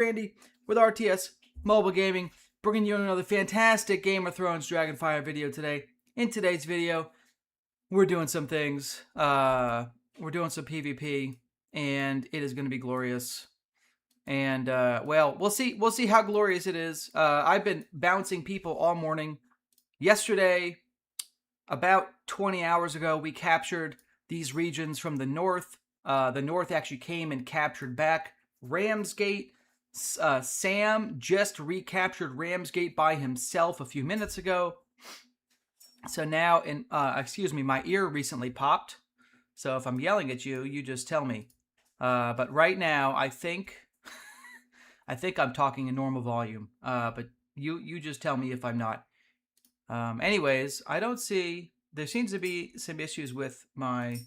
Randy with RTS Mobile Gaming, bringing you another fantastic Game of Thrones Dragonfire video today. In today's video, we're doing some things. We're doing some PvP, and it is going to be glorious. And well, we'll see how glorious it is. I've been bouncing people all morning. Yesterday, about 20 hours ago, we captured these regions from the north. The north actually came and captured back Ramsgate. Sam just recaptured Ramsgate by himself a few minutes ago. So now, excuse me, my ear recently popped. So if I'm yelling at you, you just tell me. But right now, I think I'm talking in normal volume. But you just tell me if I'm not. Anyways, I don't see. There seems to be some issues with my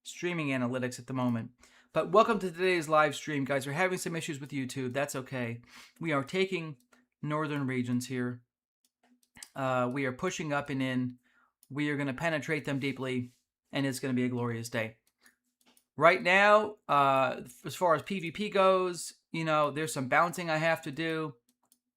streaming analytics at the moment. But welcome to today's live stream, guys. We're having some issues with YouTube. That's okay. We are taking northern regions here. We are pushing up and in. We are going to penetrate them deeply, and it's going to be a glorious day. Right now, as far as PvP goes, you know, there's some bouncing I have to do.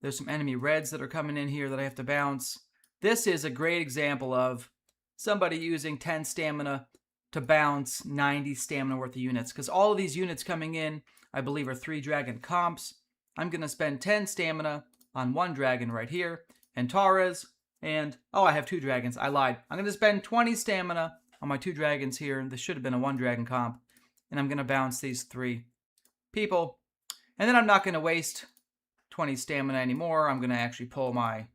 There's some enemy reds that are coming in here that I have to bounce. This is a great example of somebody using 10 stamina to bounce 90 stamina worth of units. Because all of these units coming in, I believe, are 3 dragon comps. I'm going to spend 10 stamina on 1 dragon right here. And Taurus. And, oh, I have 2 dragons. I lied. I'm going to spend 20 stamina on my 2 dragons here. This should have been a 1 dragon comp. And I'm going to bounce these 3 people. And then I'm not going to waste 20 stamina anymore. I'm going to actually pull my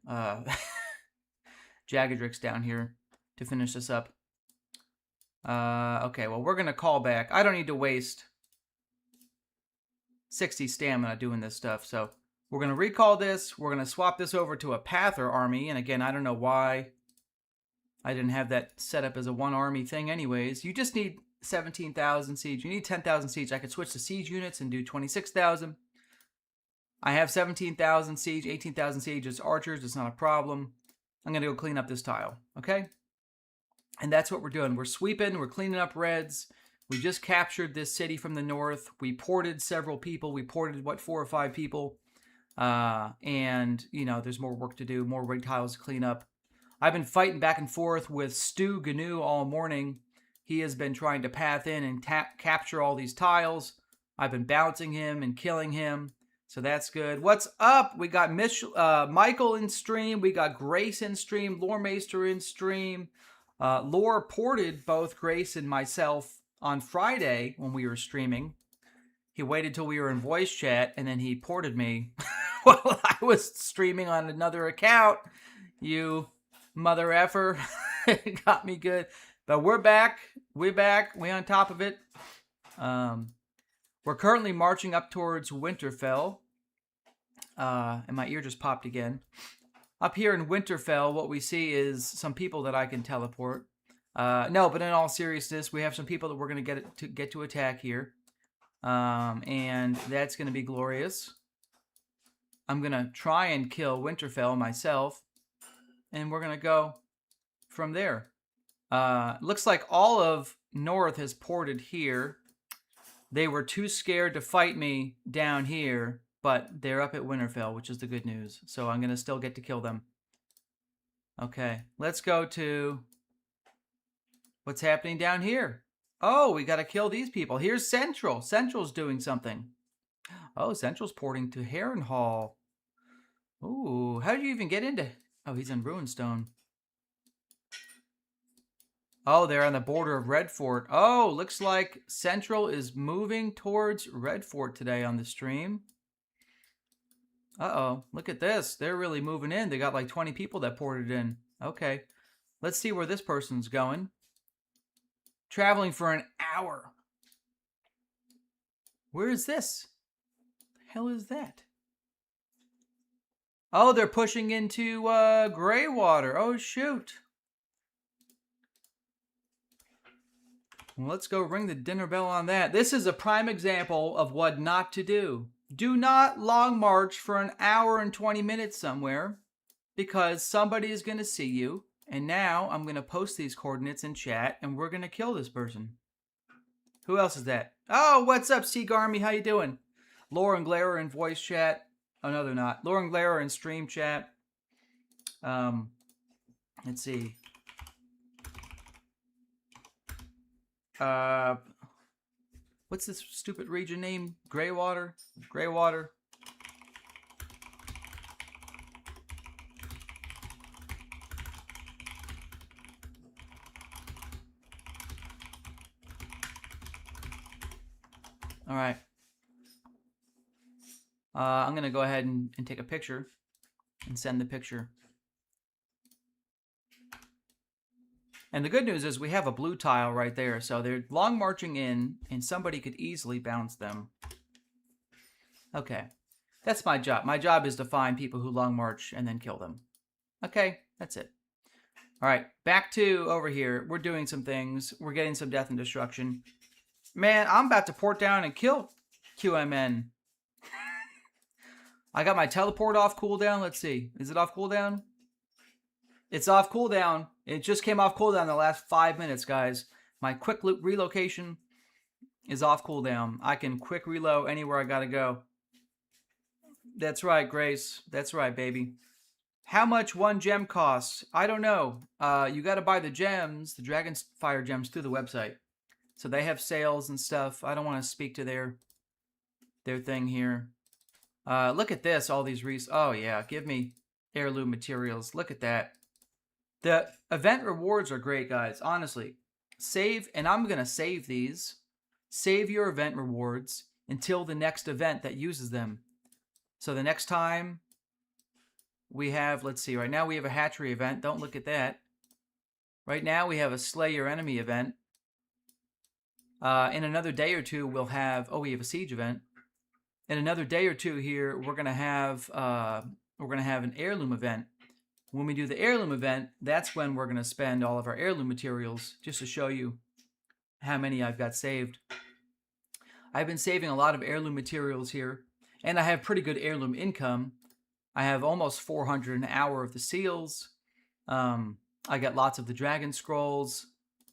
Jagadrix down here to finish this up. Okay, well, we're going to call back. I don't need to waste 60 stamina doing this stuff. So we're going to recall this. We're going to swap this over to a Pather army. And again, I don't know why I didn't have that set up as a 1 army thing anyways. You just need 17,000 siege. You need 10,000 siege. I could switch to siege units and do 26,000. I have 17,000 siege, 18,000 siege as archers. It's not a problem. I'm going to go clean up this tile, okay? And that's what we're doing. We're sweeping. We're cleaning up reds. We just captured this city from the north. We ported several people. We ported, what, 4 or 5 people. And, you know, there's more work to do, more red tiles to clean up. I've been fighting back and forth with Stu Gnu all morning. He has been trying to path in and capture all these tiles. I've been bouncing him and killing him. So that's good. What's up? We got Michael in stream. We got Grace in stream. Loremaster in stream. Lore ported both Grace and myself on Friday when we were streaming. He waited till we were in voice chat, and then he ported me while I was streaming on another account. You mother effer. Got me good. But we're back. We're back. We're on top of it. We're currently marching up towards Winterfell. And my ear just popped again. Up here in Winterfell, what we see is some people that I can teleport. No, but in all seriousness, we have some people that we're going to get to attack here. And that's going to be glorious. I'm going to try and kill Winterfell myself. And we're going to go from there. Looks like all of North has ported here. They were too scared to fight me down here, but they're up at Winterfell, which is the good news. So I'm going to still get to kill them. Okay, let's go to what's happening down here. Oh, we got to kill these people. Here's Central. Central's doing something. Oh, Central's porting to Harrenhal. Ooh, how did you even get into... Oh, he's in Ruinstone. Oh, they're on the border of Redfort. Oh, looks like Central is moving towards Redfort today on the stream. Uh-oh, look at this. They're really moving in. They got like 20 people that ported in. Okay, let's see where this person's going. Traveling for an hour. Where is this? The hell is that? Oh, they're pushing into Greywater. Oh, shoot. Let's go ring the dinner bell on that. This is a prime example of what not to do. Do not long march for an hour and 20 minutes somewhere because somebody is going to see you. And now I'm going to post these coordinates in chat and we're going to kill this person. Who else is that? Oh, what's up, Seagarmy? How you doing? Laura and Glare in voice chat. Oh, no, they're not. Laura and Glare in stream chat. Let's see. What's this stupid region name? Greywater? Greywater. All right. I'm going to go ahead and take a picture and send the picture. And the good news is we have a blue tile right there. So they're long marching in, and somebody could easily bounce them. Okay. That's my job. My job is to find people who long march and then kill them. Okay, that's it. All right, back to over here. We're doing some things. We're getting some death and destruction. Man, I'm about to port down and kill QMN. I got my teleport off cooldown. Let's see. Is it off cooldown? It's off cooldown. It just came off cooldown in the last 5 minutes, guys. My quick relocation is off cooldown. I can quick reload anywhere I gotta go. That's right, Grace. That's right, baby. How much one gem costs? I don't know. You gotta buy the gems, the Dragonfire gems, through the website. So they have sales and stuff. I don't want to speak to their thing here. Look at this, all these oh yeah, give me heirloom materials. Look at that. The event rewards are great, guys. Honestly, save, and I'm going to save these. Save your event rewards until the next event that uses them. So the next time we have, let's see, right now we have a hatchery event. Don't look at that. Right now we have a slay your enemy event. In another day or two, we'll have, we have a siege event. In another day or two here, we're going to have an heirloom event. When we do the heirloom event, that's when we're going to spend all of our heirloom materials, just to show you how many I've got saved. I've been saving a lot of heirloom materials here, and I have pretty good heirloom income. I have almost 400 an hour of the seals. I got lots of the dragon scrolls.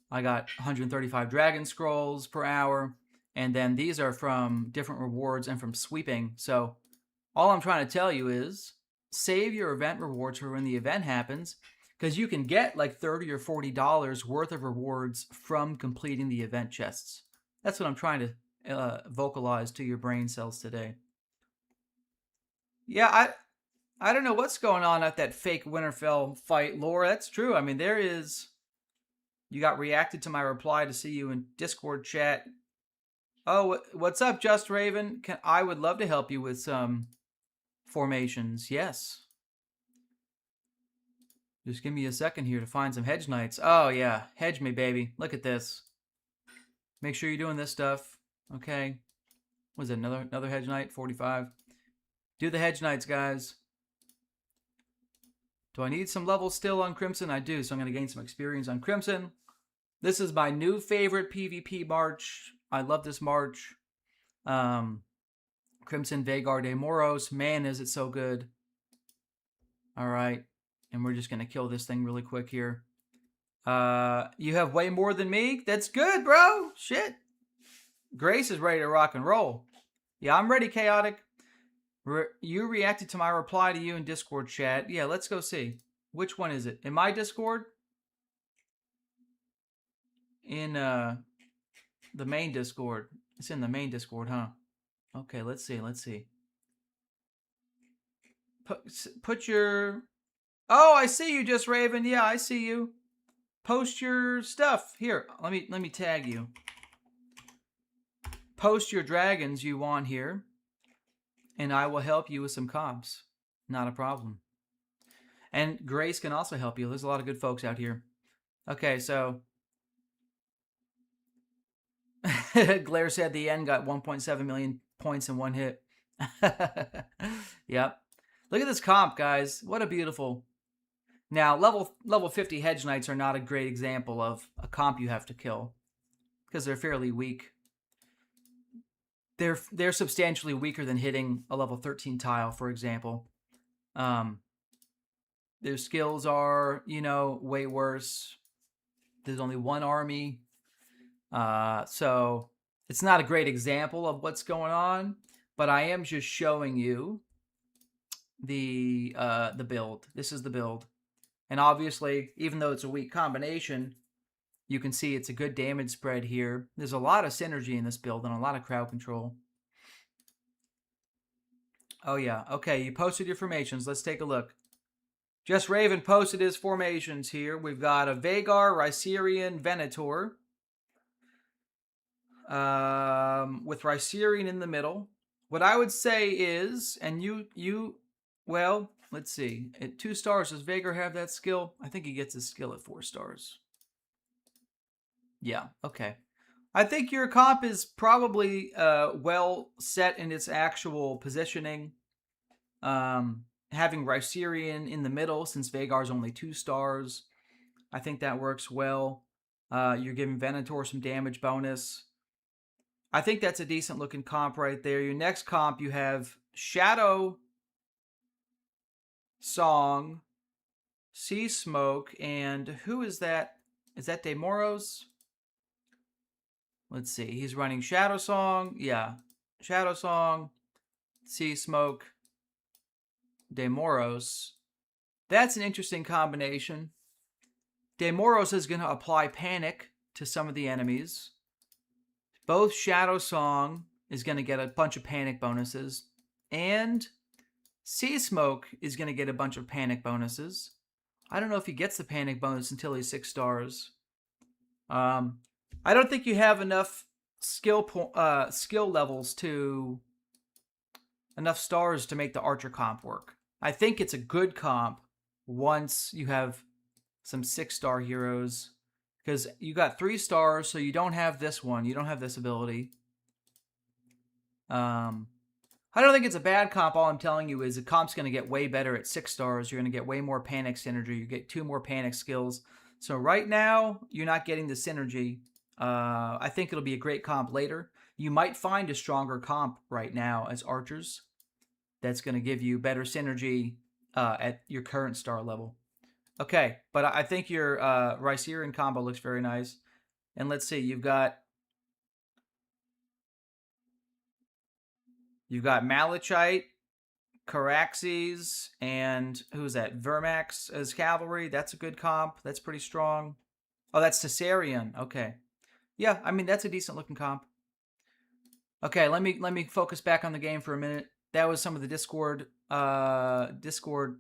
I got 135 dragon scrolls per hour. And then these are from different rewards and from sweeping. So all I'm trying to tell you is save your event rewards for when the event happens, because you can get like $30 or $40 worth of rewards from completing the event chests. That's what I'm trying to vocalize to your brain cells today. Yeah, I don't know what's going on at that fake Winterfell fight, Laura. That's true. I mean, there is... You got reacted to my reply to see you in Discord chat. Oh, what's up, Just Raven? I would love to help you with some formations. Yes. Just give me a second here to find some hedge knights. Oh, yeah. Hedge me, baby. Look at this. Make sure you're doing this stuff. Okay. Was it another hedge knight? 45. Do the hedge knights, guys. Do I need some levels still on Crimson? I do, so I'm going to gain some experience on Crimson. This is my new favorite PvP march. I love this march. Crimson Vhagar de Moros. Man, is it so good. All right. And we're just going to kill this thing really quick here. You have way more than me? That's good, bro. Shit. Grace is ready to rock and roll. Yeah, I'm ready, Chaotic. You reacted to my reply to you in Discord chat. Yeah, let's go see. Which one is it? In my Discord? In the main Discord. It's in the main Discord, huh? Okay, let's see. Let's see. Put your... Oh, I see you, Just Raven. Yeah, I see you. Post your stuff. Here, let me tag you. Post your dragons you want here, and I will help you with some comps. Not a problem. And Grace can also help you. There's a lot of good folks out here. Okay, so... Glare said the end got 1.7 million points in one hit. Yep. Look at this comp, guys. What a beautiful... Now, level 50 Hedge Knights are not a great example of a comp you have to kill, because they're fairly weak. They're substantially weaker than hitting a level 13 tile, for example. Their skills are, way worse. There's only one army. So it's not a great example of what's going on. but I am just showing you the build. This is the build. And obviously, even though it's a weak combination, you can see it's a good damage spread here. There's a lot of synergy in this build and a lot of crowd control. Oh yeah, okay, you posted your formations. Let's take a look. Just Raven posted his formations here. We've got a Vhagar, Rhycerian, Venator. With Rhycerian in the middle. What I would say is, and well, let's see. At 2 stars, does Vhagar have that skill? I think he gets his skill at 4 stars. Yeah, okay. I think your comp is probably well set in its actual positioning. Having Rhycerian in the middle, since Vhagar's only 2 stars, I think that works well. You're giving Venator some damage bonus. I think that's a decent looking comp right there. Your next comp, you have Shadow Song, Sea Smoke, and who is that? Is that Demoros? Let's see. He's running Shadow Song. Yeah. Shadow Song, Sea Smoke, Demoros. That's an interesting combination. Demoros is going to apply panic to some of the enemies. Both Shadow Song is going to get a bunch of panic bonuses, and Sea Smoke is going to get a bunch of panic bonuses. I don't know if he gets the panic bonus until he's 6 stars. I don't think you have enough skill levels to enough stars to make the Archer comp work. I think it's a good comp once you have some 6-star heroes, because you got 3 stars, so you don't have this one. You don't have this ability. I don't think it's a bad comp. All I'm telling you is the comp's going to get way better at 6 stars. You're going to get way more panic synergy. You get 2 more panic skills. So right now, you're not getting the synergy. I think it'll be a great comp later. You might find a stronger comp right now as archers that's going to give you better synergy at your current star level. Okay, but I think your Rhycerian combo looks very nice. And let's see, you've got Malachite, Caraxes, and who's that? Vermax as cavalry. That's a good comp. That's pretty strong. Oh, that's Caesarion. Okay. Yeah, I mean, that's a decent looking comp. Okay, let me focus back on the game for a minute. That was some of the Discord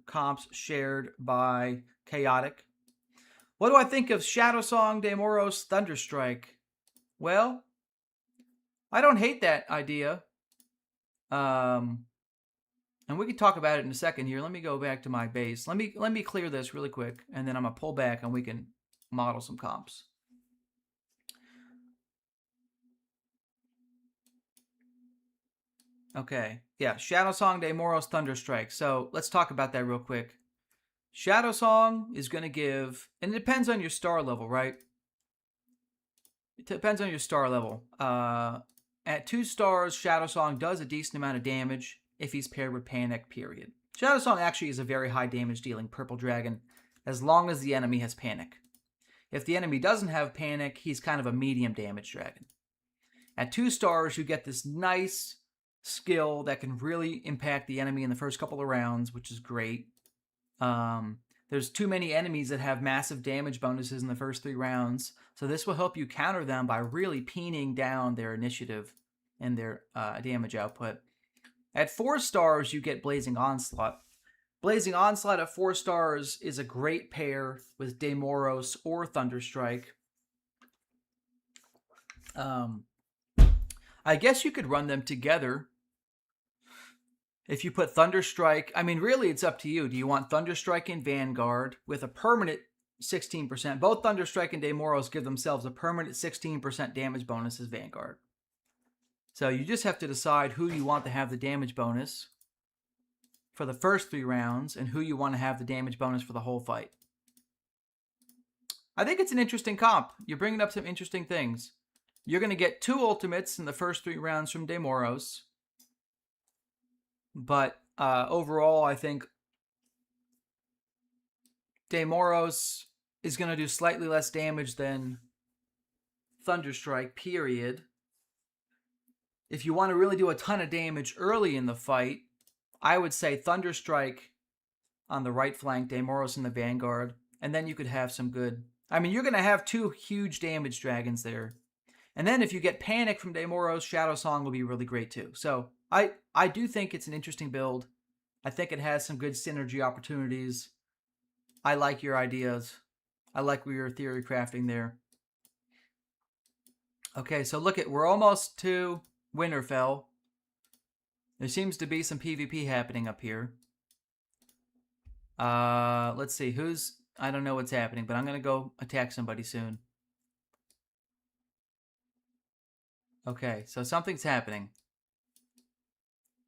comps shared by Chaotic. What do I think of Shadow Song, Demoros, Thunderstrike? Well, I don't hate that idea. And we can talk about it in a second here. Let me go back to my base. Let me clear this really quick, and then I'm gonna pull back and we can model some comps. Okay, yeah, Shadow Song, Demoros, Thunderstrike. So let's talk about that real quick. Shadow Song is going to give, and it depends on your star level, right? It depends on your star level. At 2 stars, Shadow Song does a decent amount of damage if he's paired with Panic, period. Shadow Song actually is a very high damage dealing purple dragon as long as the enemy has Panic. If the enemy doesn't have Panic, he's kind of a medium damage dragon. At 2 stars, you get this nice skill that can really impact the enemy in the first couple of rounds, which is great. There's too many enemies that have massive damage bonuses in the first 3 rounds, so this will help you counter them by really peening down their initiative and their damage output. At 4 stars, you get Blazing Onslaught. Blazing Onslaught at 4 stars is a great pair with Demoros or Thunderstrike. I guess you could run them together. If you put Thunderstrike, I mean, really, it's up to you. Do you want Thunderstrike and Vanguard with a permanent 16%? Both Thunderstrike and Demoros give themselves a permanent 16% damage bonus as Vanguard. So you just have to decide who you want to have the damage bonus for the first 3 rounds and who you want to have the damage bonus for the whole fight. I think it's an interesting comp. You're bringing up some interesting things. You're going to get 2 ultimates in the first 3 rounds from Demoros. But overall, I think Demoros is going to do slightly less damage than Thunderstrike, period. if you want to really do a ton of damage early in the fight, I would say Thunderstrike on the right flank, Demoros in the vanguard, and then you could have some good... I mean, you're going to have 2 huge damage dragons there. And then if you get Panic from Demoros, Shadow Song will be really great too. So I do think it's an interesting build. I think it has some good synergy opportunities. I like your ideas. I like your theory crafting there. Okay, so look at, we're almost to Winterfell. There seems to be some PvP happening up here. Let's see, who's... I don't know what's happening, but I'm going to go attack somebody soon. Okay, so something's happening.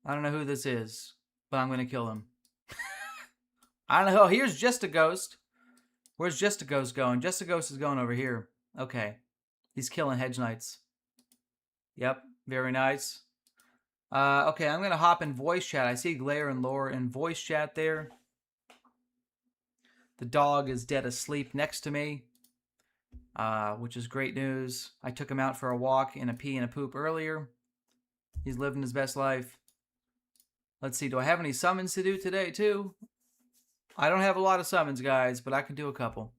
I don't know who this is, but I'm going to kill him. I don't know. Oh, here's Just a Ghost. Where's Just a Ghost going? Just a Ghost is going over here. Okay. He's killing Hedge Knights. Yep, very nice. Okay, I'm going to hop in voice chat. I see Glare and Lore in voice chat there. The dog is dead asleep next to me, which is great news. I took him out for a walk in a pee and a poop earlier. He's living his best life. Let's see, do I have any summons to do today too? I don't have a lot of summons, guys, but I can do a couple.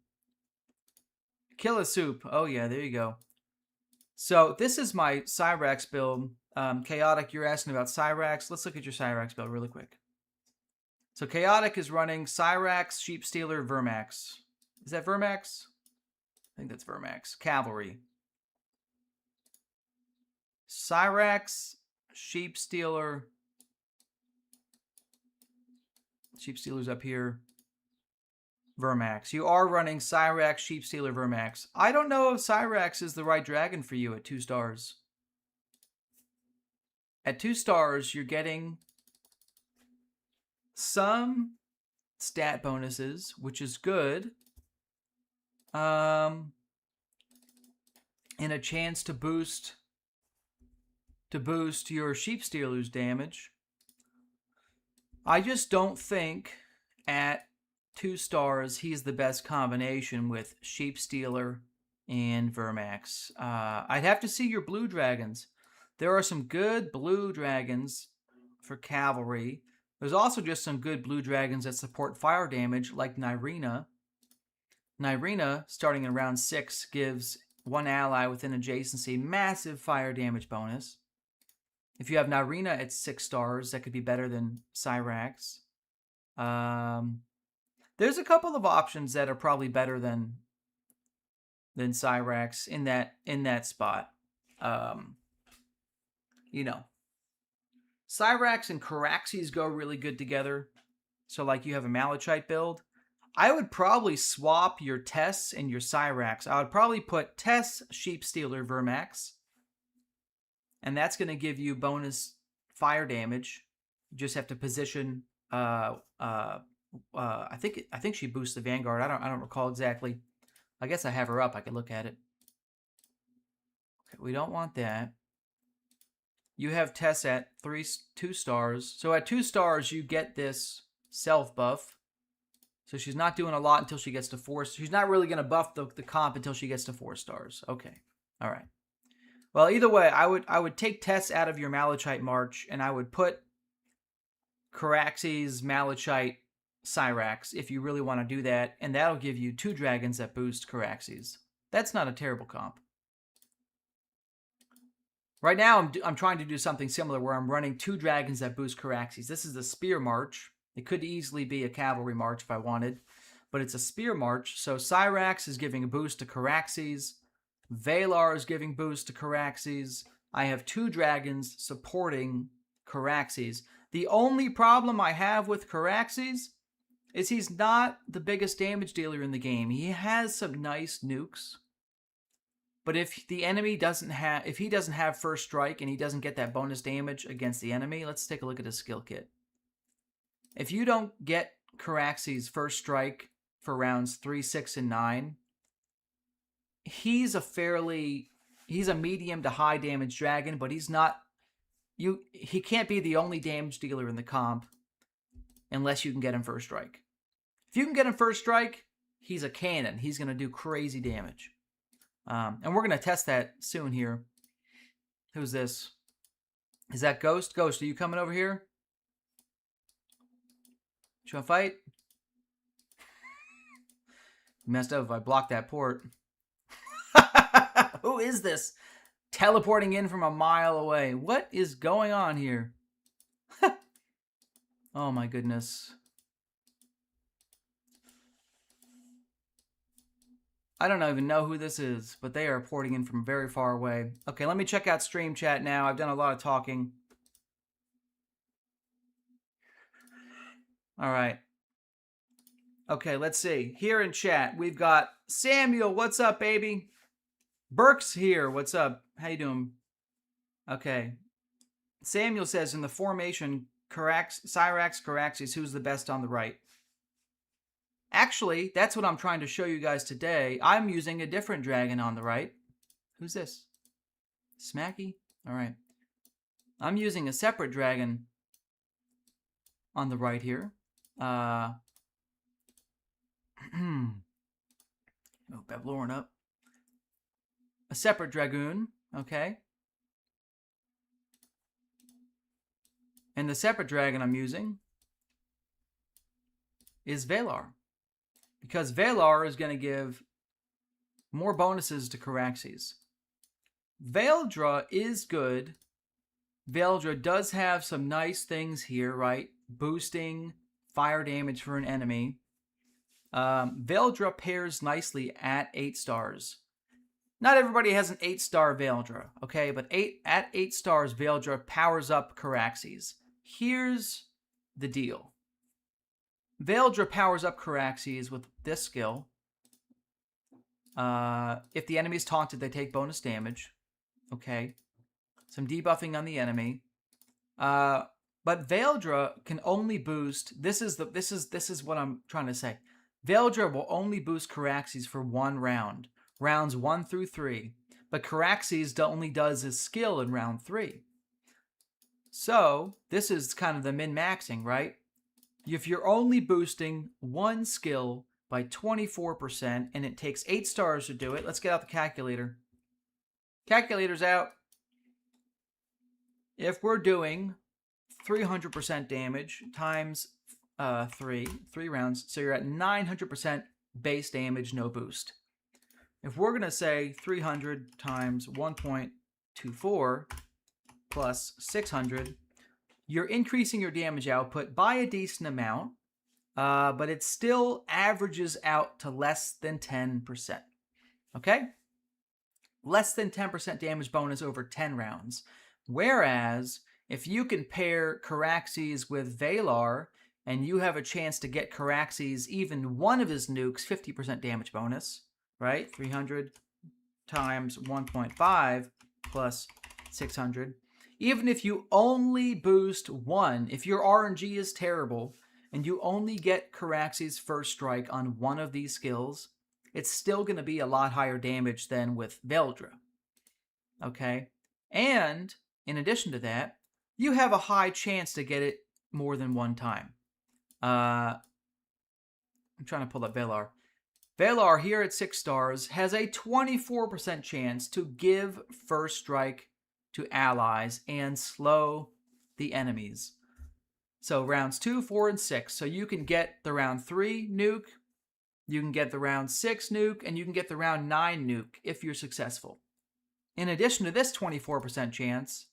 Kill a Soup. Oh yeah, there you go. So this is my Cyrax build. Chaotic, you're asking about Cyrax. Let's look at your Cyrax build really quick. So Chaotic is running Cyrax, Sheepstealer, Vermax. Is that Vermax? I think that's Vermax. Cavalry. Cyrax, Sheepstealer. Sheepstealer's up here. Vermax. You are running Cyrax, Sheepstealer, Vermax. I don't know if Cyrax is the right dragon for you at 2 stars. At 2 stars, you're getting some stat bonuses, which is good. And a chance to boost your Sheepstealer's damage. I just don't think at 2 stars he's the best combination with Sheepstealer and Vermax. I'd have to see your blue dragons. There are some good blue dragons for cavalry. There's also just some good blue dragons that support fire damage, like Nyrina. Nyrina, starting in round 6, gives 1 ally within adjacency massive fire damage bonus. If you have Nyrina at 6 stars, that could be better than Cyrax. There's a couple of options that are probably better than Cyrax in that spot. You know, Cyrax and Caraxes go really good together. So like you have a Malachite build. I would probably swap your Tess and your Cyrax. I would probably put Tess, Sheepstealer, Vermax. And that's going to give you bonus fire damage. You just have to position. I think she boosts the Vanguard. I don't recall exactly. I guess I have her up. I could look at it. Okay, we don't want that. You have Tess at 2 stars. So at 2 stars, you get this self buff. So she's not doing a lot until she gets to 4. She's not really going to buff the comp until she gets to 4 stars. Okay. All right. Well, either way, I would take Tess out of your Malachite March, and I would put Caraxes, Malachite, Cyrax if you really want to do that, and that'll give you 2 dragons that boost Caraxes. That's not a terrible comp. Right now, I'm trying to do something similar where I'm running 2 dragons that boost Caraxes. This is a Spear March. It could easily be a Cavalry March if I wanted, but it's a Spear March. So Cyrax is giving a boost to Caraxes. Vhagar is giving boost to Caraxes. I have 2 dragons supporting Caraxes. The only problem I have with Caraxes is he's not the biggest damage dealer in the game. He has some nice nukes. But if the enemy doesn't have first strike and he doesn't get that bonus damage against the enemy, let's take a look at his skill kit. If you don't get Caraxes first strike for rounds 3, 6, and 9, he's a medium to high damage dragon, but he can't be the only damage dealer in the comp unless you can get him first strike. If you can get him first strike, he's a cannon. He's going to do crazy damage. And we're going to test that soon here. Who's this? Is that Ghost? Ghost, are you coming over here? You want to fight? Messed up if I blocked that port. Who is this? Teleporting in from a mile away. What is going on here? Oh my goodness. I don't even know who this is, but they are porting in from very far away. Okay, let me check out stream chat now. I've done a lot of talking. All right. Okay, let's see. Here in chat, we've got Samuel. What's up, baby? Burke's here. What's up? How you doing? Okay. Samuel says, in the formation, Cyrax, Caraxes, who's the best on the right? Actually, that's what I'm trying to show you guys today. I'm using a different dragon on the right. Who's this? Smacky? All right. I'm using a separate dragon on the right here. Oh, Bablorin up. A separate dragoon, okay. And the separate dragon I'm using is Vhagar. Because Vhagar is going to give more bonuses to Caraxes. Vhagar is good. Vhagar does have some nice things here, right? Boosting fire damage for an enemy. Vhagar pairs nicely at 8 stars. Not everybody has an 8-star Vhagar, okay? But at 8 stars, Vhagar powers up Caraxes. Here's the deal. Vhagar powers up Caraxes with this skill. If the enemy is taunted, they take bonus damage. Okay. Some debuffing on the enemy. But Vhagar can only boost. This is what I'm trying to say. Vhagar will only boost Caraxes for 1 round. Rounds 1 through 3. But Caraxes only does his skill in round 3. So, this is kind of the min-maxing, right? If you're only boosting 1 skill by 24% and it takes 8 stars to do it, let's get out the calculator. Calculator's out. If we're doing 300% damage times 3 rounds, so you're at 900% base damage, no boost. If we're going to say 300 times 1.24 plus 600, you're increasing your damage output by a decent amount, but it still averages out to less than 10%. Okay? Less than 10% damage bonus over 10 rounds. Whereas, if you can pair Caraxes with Vhagar, and you have a chance to get Caraxes even one of his nukes, 50% damage bonus, right? 300 times 1.5 plus 600. Even if you only boost 1, if your RNG is terrible, and you only get Caraxes' first strike on one of these skills, it's still going to be a lot higher damage than with Vhagar. Okay? And, in addition to that, you have a high chance to get it more than 1 time. I'm trying to pull up Vhagar. Vhagar, here at 6 stars, has a 24% chance to give first strike to allies and slow the enemies. So rounds 2, 4, and 6. So you can get the round 3 nuke, you can get the round 6 nuke, and you can get the round 9 nuke if you're successful. In addition to this 24% chance,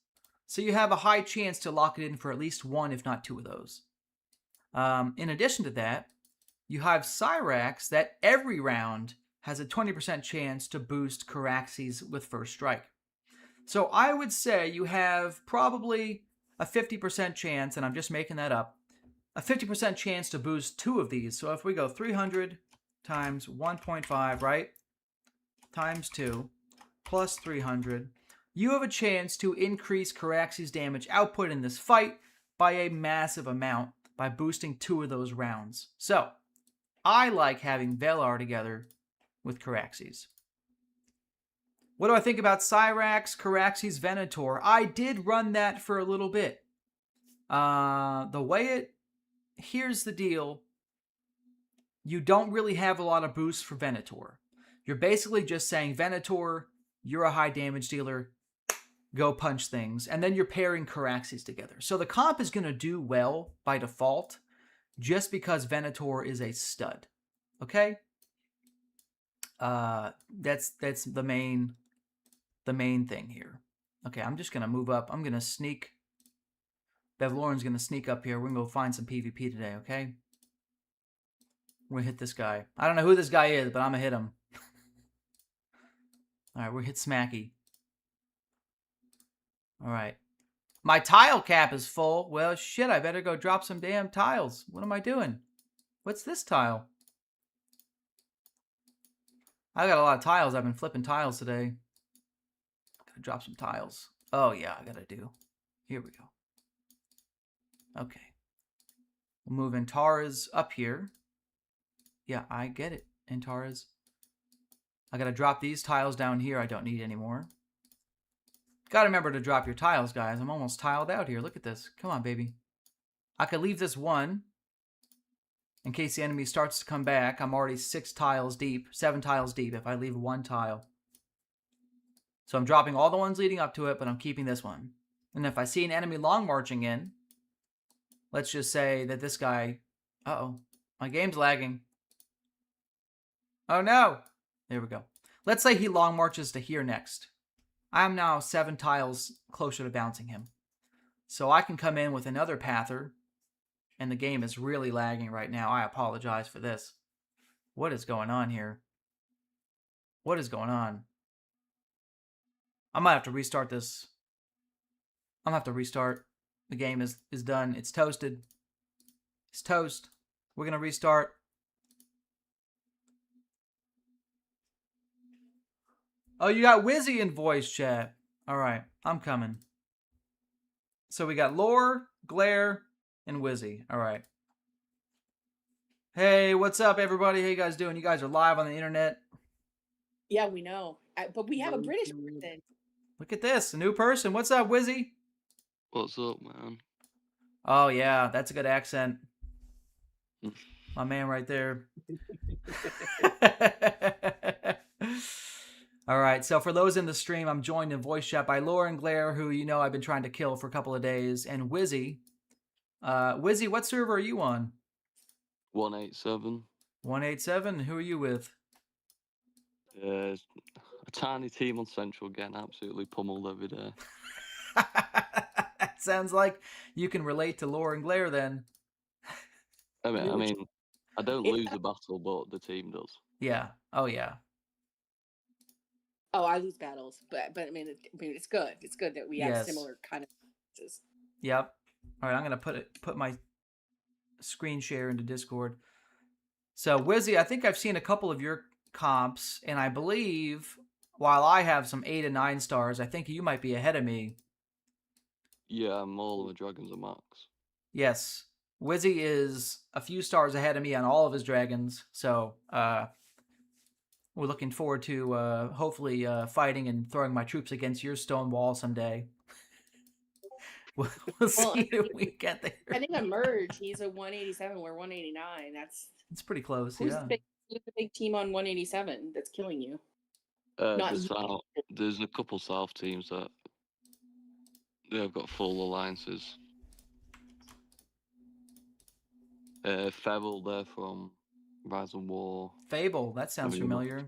so you have a high chance to lock it in for at least 1, if not 2 of those. In addition to that, you have Cyrax that every round has a 20% chance to boost Caraxes with first strike. So I would say you have probably a 50% chance, and I'm just making that up, a 50% chance to boost 2 of these. So if we go 300 times 1.5, right, times 2, plus 300, you have a chance to increase Caraxes' damage output in this fight by a massive amount by boosting 2 of those rounds. So, I like having Vhagar together with Caraxes. What do I think about Cyrax, Caraxes, Venator? I did run that for a little bit. Here's the deal. You don't really have a lot of boosts for Venator. You're basically just saying, Venator, you're a high damage dealer. go punch things, and then you're pairing Caraxes together. So the comp is going to do well by default just because Venator is a stud. Okay? That's the main thing here. Okay, I'm just going to move up. I'm going to sneak. Bevlorin's going to sneak up here. We're going to go find some PvP today, okay? We're going to hit this guy. I don't know who this guy is, but I'm going to hit him. All right, we're hit Smacky. All right. My tile cap is full. Well, shit, I better go drop some damn tiles. What am I doing? What's this tile? I got a lot of tiles. I've been flipping tiles today. Gotta drop some tiles. Oh, yeah, I gotta do. Here we go. Okay. We'll move Antara's up here. Yeah, I get it, Antara's. I gotta drop these tiles down here I don't need anymore. Gotta remember to drop your tiles, guys. I'm almost tiled out here. Look at this. Come on, baby. I could leave this one in case the enemy starts to come back. I'm already 6 tiles deep, 7 tiles deep if I leave one tile. So I'm dropping all the ones leading up to it, but I'm keeping this one. And if I see an enemy long marching in, let's just say that this guy... Uh-oh. My game's lagging. Oh, no. There we go. Let's say he long marches to here next. I'm now 7 tiles closer to bouncing him. So I can come in with another Pather, and the game is really lagging right now. I apologize for this. What is going on here? What is going on? I might have to restart this. I'm going to have to restart. The game is done. It's toasted. It's toast. We're going to restart. Oh, you got Wizzy in voice chat. All right, I'm coming. So we got Lore, Glare, and Wizzy. All right. Hey, what's up, everybody? How you guys doing? You guys are live on the internet. Yeah, we know. But we have a British person. Look at this, a new person. What's up, Wizzy? What's up, man? Oh, yeah, that's a good accent. My man right there. All right, so for those in the stream, I'm joined in voice chat by Lore and Glare, who you know I've been trying to kill for a couple of days, and Wizzy. Wizzy, what server are you on? 187. 187? Who are you with? A tiny team on Central getting absolutely pummeled every day. Sounds like you can relate to Lore and Glare then. I mean, I don't lose the battle, but the team does. Yeah. Oh, yeah. Oh, I lose battles, but I mean, it's good. It's good that we have similar kind of experiences. Yep. All right, I'm gonna put my screen share into Discord. So, Wizzy, I think I've seen a couple of your comps, and I believe while I have some 8 and 9 stars, I think you might be ahead of me. Yeah, I'm all of the dragons are max. Yes, Wizzy is a few stars ahead of me on all of his dragons. So, we're looking forward to hopefully fighting and throwing my troops against your stone wall someday. We'll see if we get there. I think a merge. He's a 187. We're 189. It's pretty close. Who's the big team on 187 that's killing you? There's a couple South teams that they've got full alliances. Fable, they're from Rise and War. Fable, that sounds familiar.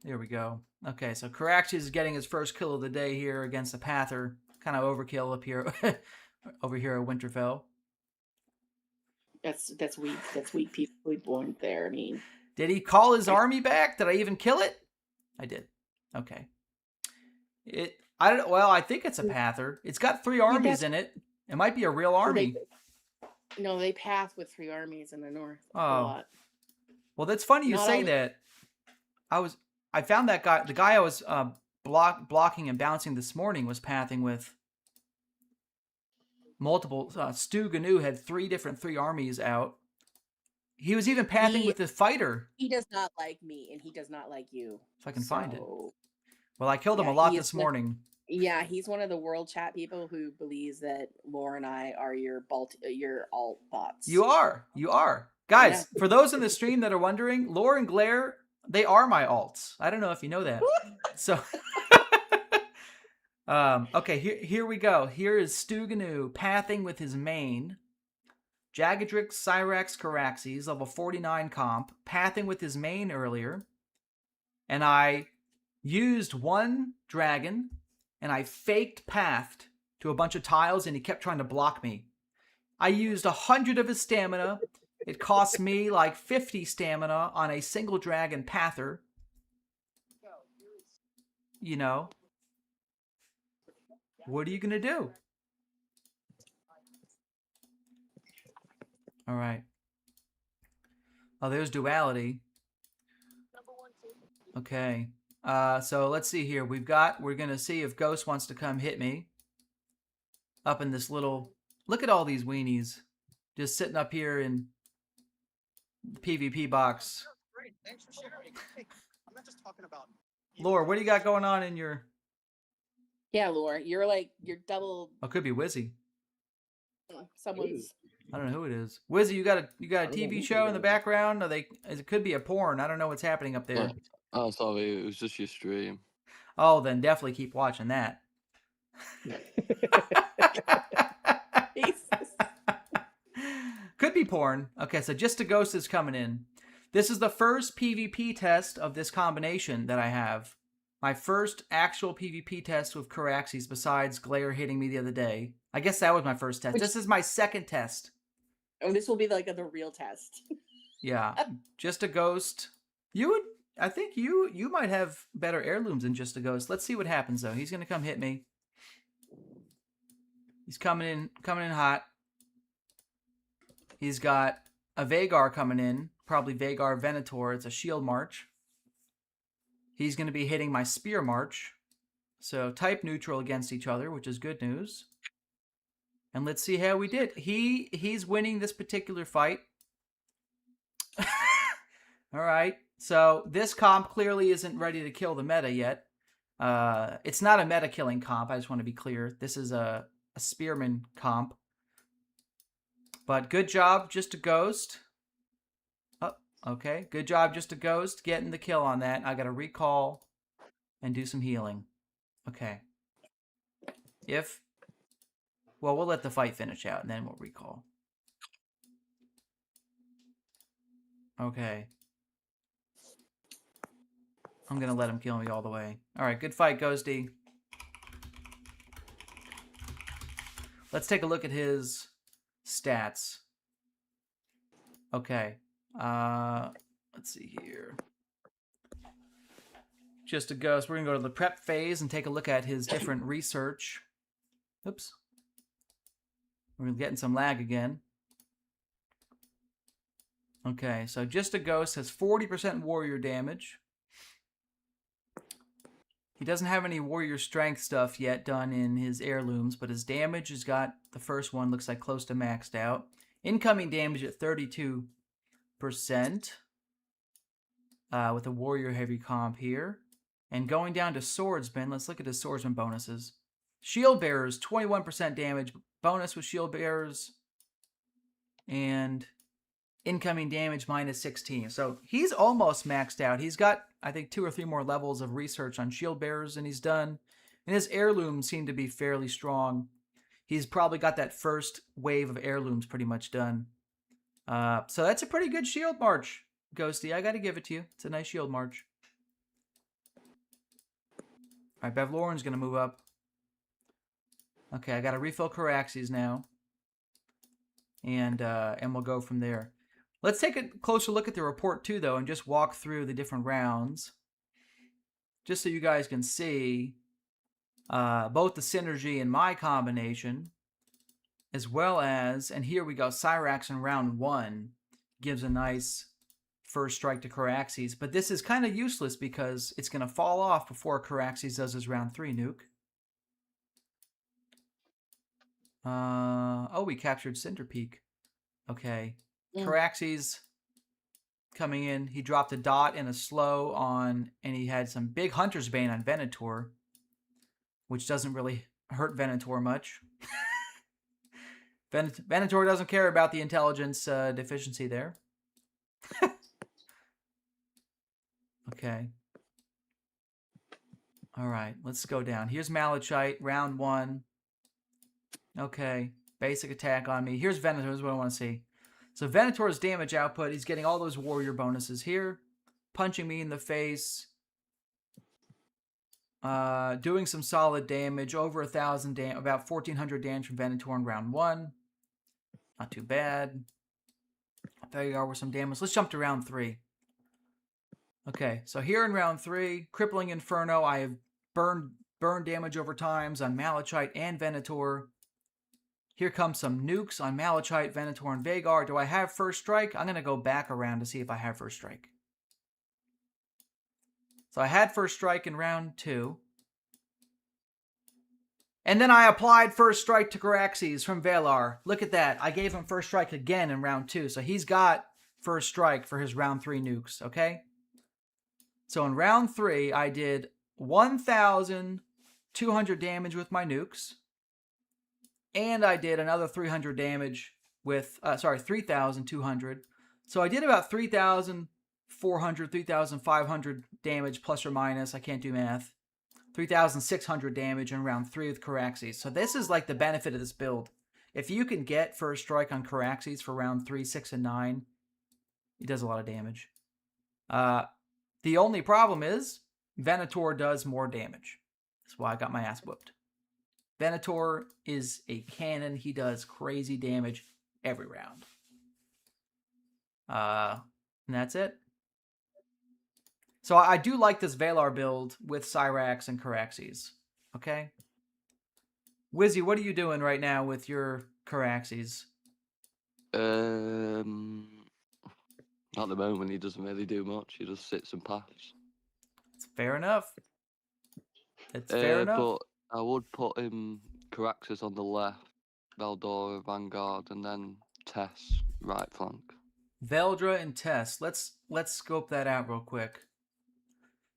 There we go. Okay, so Caraxes is getting his first kill of the day here against the Pather. Kind of overkill up here, over here at Winterfell. That's weak. That's weak people born there. I mean, did he call his army back? Did I even kill it? I did. Okay. I think it's a Pather. It's got 3 armies in it. It might be a real army. They path with 3 armies in the north. Oh. Well, that's funny you say that. I found that guy. The guy I was blocking and bouncing this morning was pathing with multiple. Stu Gnu had 3 armies out. He was even pathing with the fighter. He does not like me, and he does not like you. If I can find it. Well, I killed him a lot this morning. Yeah, he's one of the world chat people who believes that Laura and I are your alt bots. You are. Yeah. Guys, for those in the stream that are wondering, Lore and Glare, they are my alts. I don't know if you know that. So, okay, here we go. Here is Stuganu pathing with his main. Jagadrix, Cyrax, Caraxes, level 49 comp, pathing with his main earlier. And I used one dragon, and I faked pathed to a bunch of tiles, and he kept trying to block me. I used 100 of his stamina. It cost me like 50 stamina on a single dragon pather. You know. What are you going to do? All right. Oh, there's duality. Okay. So let's see here. We're going to see if Ghost wants to come hit me. Up in this little... Look at all these weenies. Just sitting up here in the PvP box. Great, thanks for sharing. Hey, I'm not just talking about... Lore, what do you got going on in your... Yeah, Laura, you're double... Oh, could be Wizzy. Someone's... I don't know who it is. Wizzy, you got a TV show in the background? It could be a porn. I don't know what's happening up there. Oh, sorry, it was just your stream. Oh, then definitely keep watching that. Could be porn. Okay, so Just a Ghost is coming in. This is the first PvP test of this combination that I have. My first actual PvP test with Caraxes besides Glare hitting me the other day. I guess that was my first test. This is my second test. And this will be like the real test. Yeah, Just a Ghost. I think you might have better heirlooms than Just a Ghost. Let's see what happens though. He's gonna come hit me. He's coming in hot. He's got a Vhagar coming in, probably Vhagar Venator. It's a shield march. He's going to be hitting my spear march. So type neutral against each other, which is good news. And let's see how we did. He's winning this particular fight. All right. So this comp clearly isn't ready to kill the meta yet. It's not a meta killing comp. I just want to be clear. This is a spearman comp. But good job, Just a Ghost. Oh, okay. Good job, Just a Ghost, getting the kill on that. I got to recall and do some healing. Okay. Well, we'll let the fight finish out, and then we'll recall. Okay. I'm going to let him kill me all the way. All right, good fight, Ghosty. Let's take a look at his stats. Okay. Let's see here. Just a Ghost. We're going to go to the prep phase and take a look at his different research. Oops. We're getting some lag again. Okay, so Just a Ghost has 40% warrior damage. He doesn't have any warrior strength stuff yet done in his heirlooms, but his damage has got, the first one looks like close to maxed out. Incoming damage at 32%. With a warrior heavy comp here. And going down to swordsman, let's look at his swordsman bonuses. Shield bearers, 21% damage bonus with shield bearers. And incoming damage minus 16. So he's almost maxed out. He's got, I think, 2 or 3 more levels of research on shield bearers than he's done. And his heirlooms seem to be fairly strong. He's probably got that first wave of heirlooms pretty much done. So that's a pretty good shield march, Ghosty. I got to give it to you. It's a nice shield march. All right, Bevlorin's going to move up. Okay, I got to refill Caraxes now. And we'll go from there. Let's take a closer look at the report too, though, and just walk through the different rounds. Just so you guys can see both the synergy in my combination, as well as, and here we go, Cyrax in round 1 gives a nice first strike to Caraxes. But this is kind of useless because it's going to fall off before Caraxes does his round 3 nuke. Oh, we captured Cinder Peak. Okay. Caraxes coming in. He dropped a dot and a slow on, and he had some big Hunter's Bane on Venator. which doesn't really hurt Venator much. Venator doesn't care about the intelligence deficiency there. Okay. All right, let's go down. Here's Malachite, round 1. Okay, basic attack on me. Here's Venator, is what I want to see. So Venator's damage output, he's getting all those warrior bonuses here. Punching me in the face. Doing some solid damage, over 1,000 about 1,400 damage from Venator in round 1. Not too bad. There you are with some damage. Let's jump to round 3. Okay, so here in round 3, Crippling Inferno, I have burn damage over times on Malachite and Venator. Here comes some nukes on Malachite, Venator, and Vhagar. Do I have first strike? I'm going to go back around to see if I have first strike. So I had first strike in round 2. And then I applied first strike to Caraxes from Vhagar. Look at that. I gave him first strike again in round 2. So he's got first strike for his round 3 nukes, okay? So in round 3, I did 1,200 damage with my nukes. And I did another 300 damage with, 3,200. So I did about 3,400, 3,500 damage plus or minus. I can't do math. 3,600 damage in round 3 with Caraxes. So this is like the benefit of this build. If you can get first strike on Caraxes for round 3, 6, and 9, it does a lot of damage. The only problem is Venator does more damage. That's why I got my ass whooped. Venator is a cannon. He does crazy damage every round. And that's it. So I do like this Vhagar build with Cyrax and Caraxes. Okay? Wizzy, what are you doing right now with your Caraxes? At the moment, he doesn't really do much. He just sits and paths. It's fair enough. It's fair enough. But I would put him Caraxes on the left, Veldora, Vanguard, and then Tess right flank. Veldra and Tess. Let's scope that out real quick.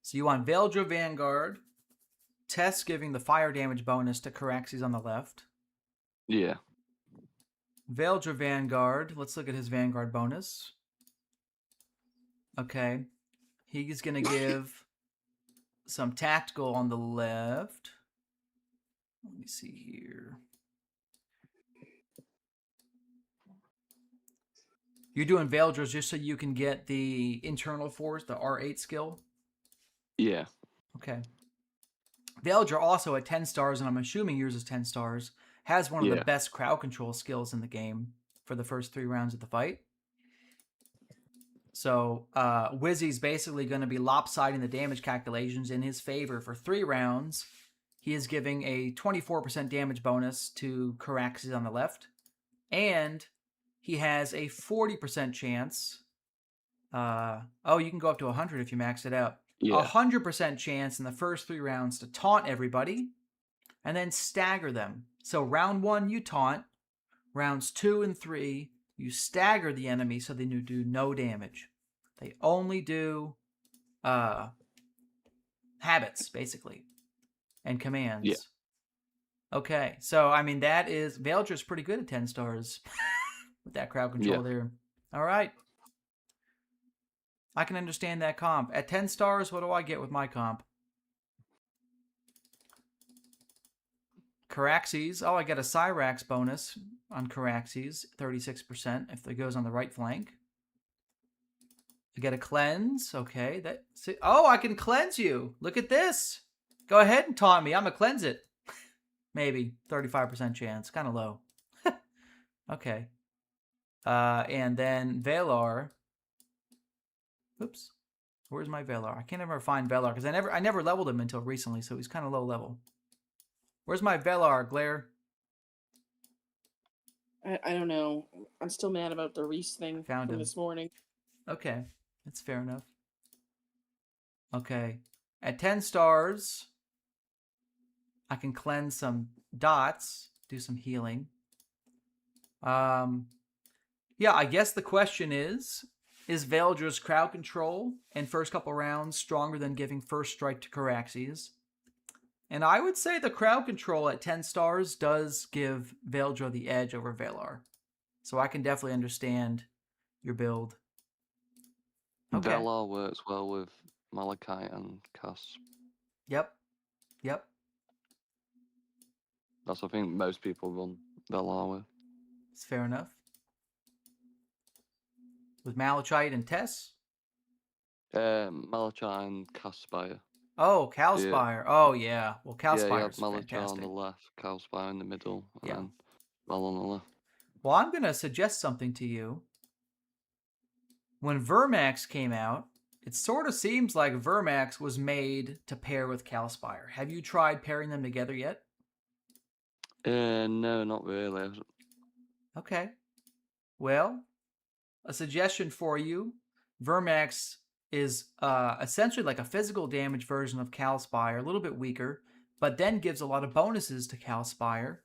So you want Veldra Vanguard, Tess giving the fire damage bonus to Caraxes on the left. Yeah. Veldra Vanguard. Let's look at his Vanguard bonus. Okay. He's going to give some tactical on the left. Let me see here. You're doing Veldras just so you can get the internal force, the R8 skill? Yeah. Okay. Veldra also at 10 stars, and I'm assuming yours is 10 stars, has one of the best crowd control skills in the game for the first 3 rounds of the fight. So Wizzy's basically going to be lopsiding the damage calculations in his favor for 3 rounds. He is giving a 24% damage bonus to Caraxes on the left. And he has a 40% chance. You can go up to 100 if you max it out. Yeah. 100% chance in the first 3 rounds to taunt everybody and then stagger them. So round 1, you taunt. Rounds 2 and 3, you stagger the enemy so they do no damage. They only do habits, basically, and commands. Yeah. Okay, so, I mean, that is... Veildra's pretty good at 10 stars with that crowd control there. All right. I can understand that comp. At 10 stars, what do I get with my comp? Caraxes. Oh, I get a Cyrax bonus on Caraxes, 36% if it goes on the right flank. I get a cleanse. Okay. I can cleanse you. Look at this. Go ahead and taunt me. I'm going to cleanse it. Maybe. 35% chance. Kind of low. Okay. And then Vhagar. Oops. Where's my Vhagar? I can't ever find Vhagar because I never leveled him until recently, so he's kind of low level. Where's my Vhagar, Glare? I don't know. I'm still mad about the Reese thing Found from him. this morning. Okay. That's fair enough. Okay. At 10 stars, I can cleanse some dots, do some healing. Yeah, I guess the question is Veildra's crowd control in first couple rounds stronger than giving first strike to Caraxes? And I would say the crowd control at 10 stars does give Veldra the edge over Valar. So I can definitely understand your build. Okay. Valar works well with Malachite and Cass. Yep. Yep. That's what I think most people run Valar with. It's fair enough. With Malachite and Tess? Malachite and Caspire. Oh, Calspire. Oh, yeah. Well, Yeah, you have Calspire's Malachite on fantastic. the left, Caspire in the middle, and Yeah. then Val on the left. Well, I'm going to suggest something to you. When Vermax came out, it sort of seems like Vermax was made to pair with Calspire. Have you tried pairing them together yet? No, not really. Okay. Well, a suggestion for you. Vermax is essentially like a physical damage version of Calspire, a little bit weaker, but then gives a lot of bonuses to Calspire,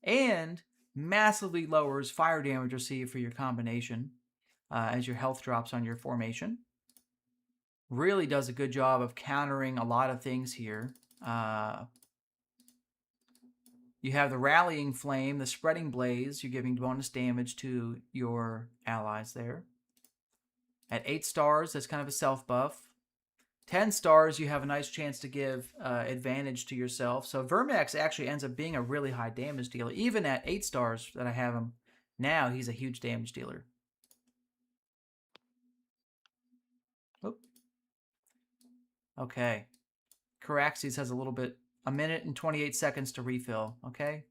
and massively lowers fire damage received for your combination as your health drops on your formation. Really does a good job of countering a lot of things here. You have the Rallying Flame, the Spreading Blaze. You're giving bonus damage to your allies there. At 8 stars, that's kind of a self-buff. 10 stars, you have a nice chance to give advantage to yourself. So Vermax actually ends up being a really high damage dealer. Even at 8 stars that I have him now, he's a huge damage dealer. Oop. Okay. Caraxes has a minute and 28 seconds to refill, okay?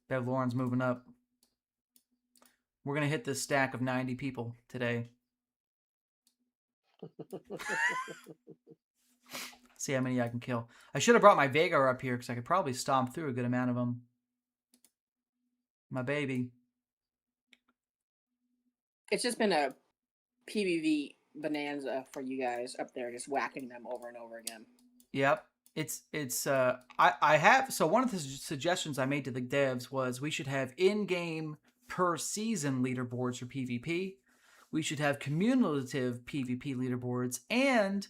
Bev Lauren's moving up. We're going to hit this stack of 90 people today. See how many I can kill. I should have brought my Vhagar up here because I could probably stomp through a good amount of them. My baby. It's just been a PvV bonanza for you guys up there, just whacking them over and over again. Yep. I have, so one of the suggestions I made to the devs was we should have in-game per season leaderboards for PvP. We should have cumulative PvP leaderboards, and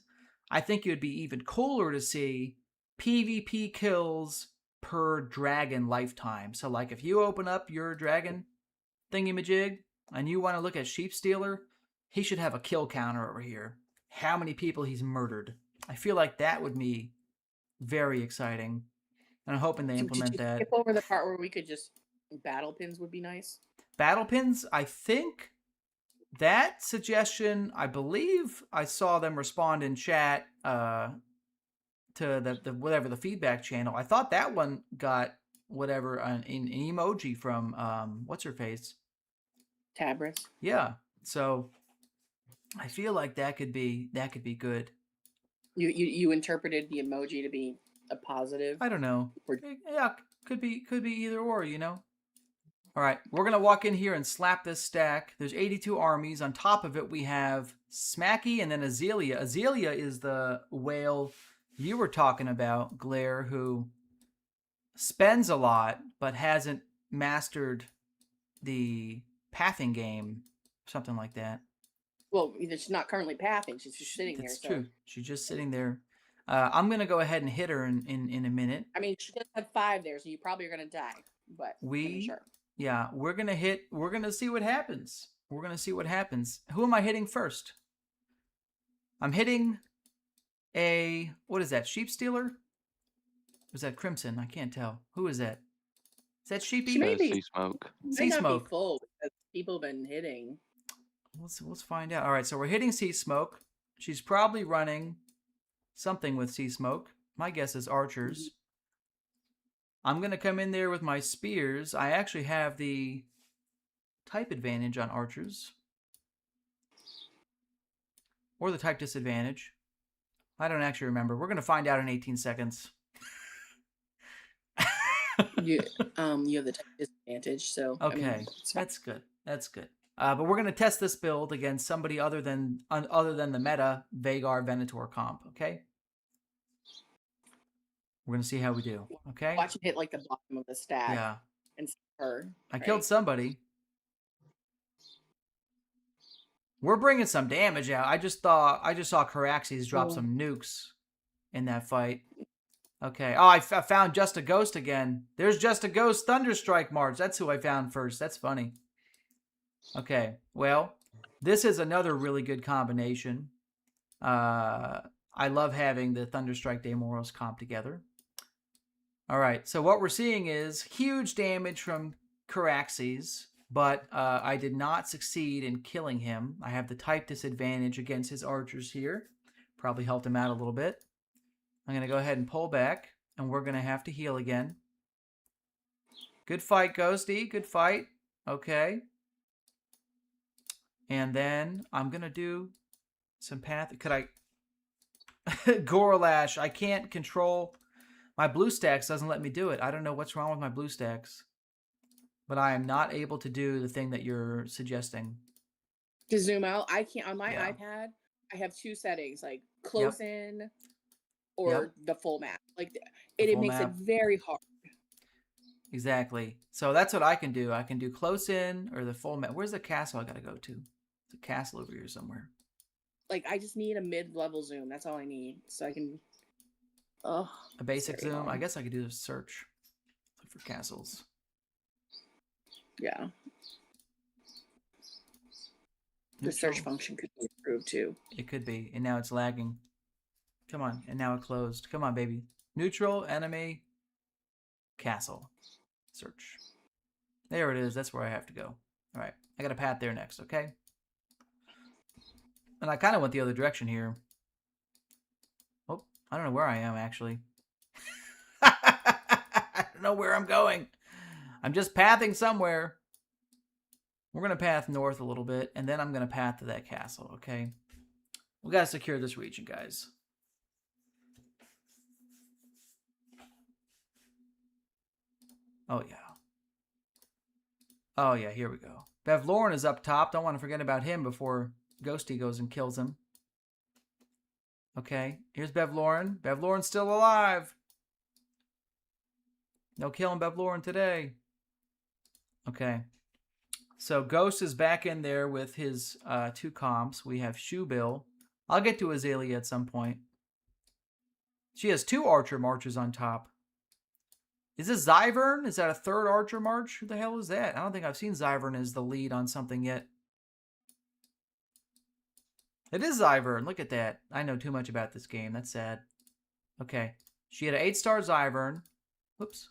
I think it would be even cooler to see PvP kills per dragon lifetime. So like if you open up your dragon thingamajig and you want to look at Sheep Stealer, he should have a kill counter over here. How many people he's murdered. I feel like that would be very exciting. And I'm hoping they implement Did you that. skip over the part where we could just battle pins would be nice? Battle pins, I think that suggestion, I believe I saw them respond in chat to the feedback channel. I thought that one got whatever an emoji from what's her face? Tabris. Yeah. So I feel like that could be good. You interpreted the emoji to be a positive. I don't know. Or- Yeah, could be either or, you know. All right, we're going to walk in here and slap this stack. There's 82 armies. On top of it, we have Smacky and then Azalea. Azalea is the whale you were talking about, Glare, who spends a lot but hasn't mastered the pathing game, something like that. Well, she's not currently pathing. She's just sitting That's there. true. So. She's just sitting there. I'm going to go ahead and hit her in a minute. I mean, she does have 5 there, so you probably are going to die. But I mean, sure. Yeah, we're going to see what happens. We're going to see what happens. Who am I hitting first? I'm hitting what is that, Sheep Stealer? Or is that Crimson? I can't tell. Who is that? Is that Sheepy? She may be. Sea Smoke. Sea Smoke. Smoke. Be full because people have been hitting. Let's find out. All right, so we're hitting Sea Smoke. She's probably running something with Sea Smoke. My guess is archers. I'm going to come in there with my spears. I actually have the type advantage on archers. Or the type disadvantage. I don't actually remember. We're going to find out in 18 seconds. You have the type disadvantage, so Okay, I mean, that's good. That's good. But we're going to test this build against somebody other than the meta Vhagar Venator comp, okay? We're going to see how we do, okay? Watch him hit like the bottom of the stack. Yeah. And see her. I killed somebody. We're bringing some damage out. I just saw Caraxes drop Oh. some nukes in that fight. Okay. Oh, I found Just a Ghost again. There's Just a Ghost Thunderstrike March. That's who I found first. That's funny. Okay. Well, this is another really good combination. I love having the Thunderstrike Daemoros comp together. All right. So what we're seeing is huge damage from Caraxes, but I did not succeed in killing him. I have the type disadvantage against his archers here. Probably helped him out a little bit. I'm going to go ahead and pull back, and we're going to have to heal again. Good fight, Ghosty. Good fight. Okay. And then I'm going to do some path. Could I... Gorlash. I can't control... My BlueStacks doesn't let me do it. I don't know what's wrong with my BlueStacks. But I am not able to do the thing that you're suggesting. To zoom out, I can't on my Yeah. iPad. I have two settings, like close in or Yep. the full map. Like The it full makes map. it very hard. Exactly. So that's what I can do. I can do close in or the full map. Where's the castle I got to go to? There's a castle over here somewhere. Like I just need a mid-level zoom. That's all I need, so I can. Oh, A basic very zoom. I hard. guess I could do a search. Look for castles. Yeah. The search Neutral. function could be improved too. It could be. And now it's lagging. Come on. And now it closed. Come on, baby. Neutral, enemy, castle. Search. There it is. That's where I have to go. All right. I got a path there next, okay? And I kind of went the other direction here. Oh, I don't know where I am, actually. I don't know where I'm going. I'm just pathing somewhere. We're going to path north a little bit, and then I'm going to path to that castle, okay? We got to secure this region, guys. Oh, yeah. Oh, yeah, here we go. Bevlorin is up top. Don't want to forget about him before Ghosty goes and kills him. Okay, here's Bevlorin. Bevlorin's still alive. No killing Bevlorin today. Okay. So Ghost is back in there with his two comps. We have Shoebill. I'll get to Azalea at some point. She has two Archer Marches on top. Is this Zyvern? Is that a third Archer March? Who the hell is that? I don't think I've seen Zyvern as the lead on something yet. It is Zyvern. Look at that. I know too much about this game. That's sad. Okay. She had an 8-star Zyvern. Whoops.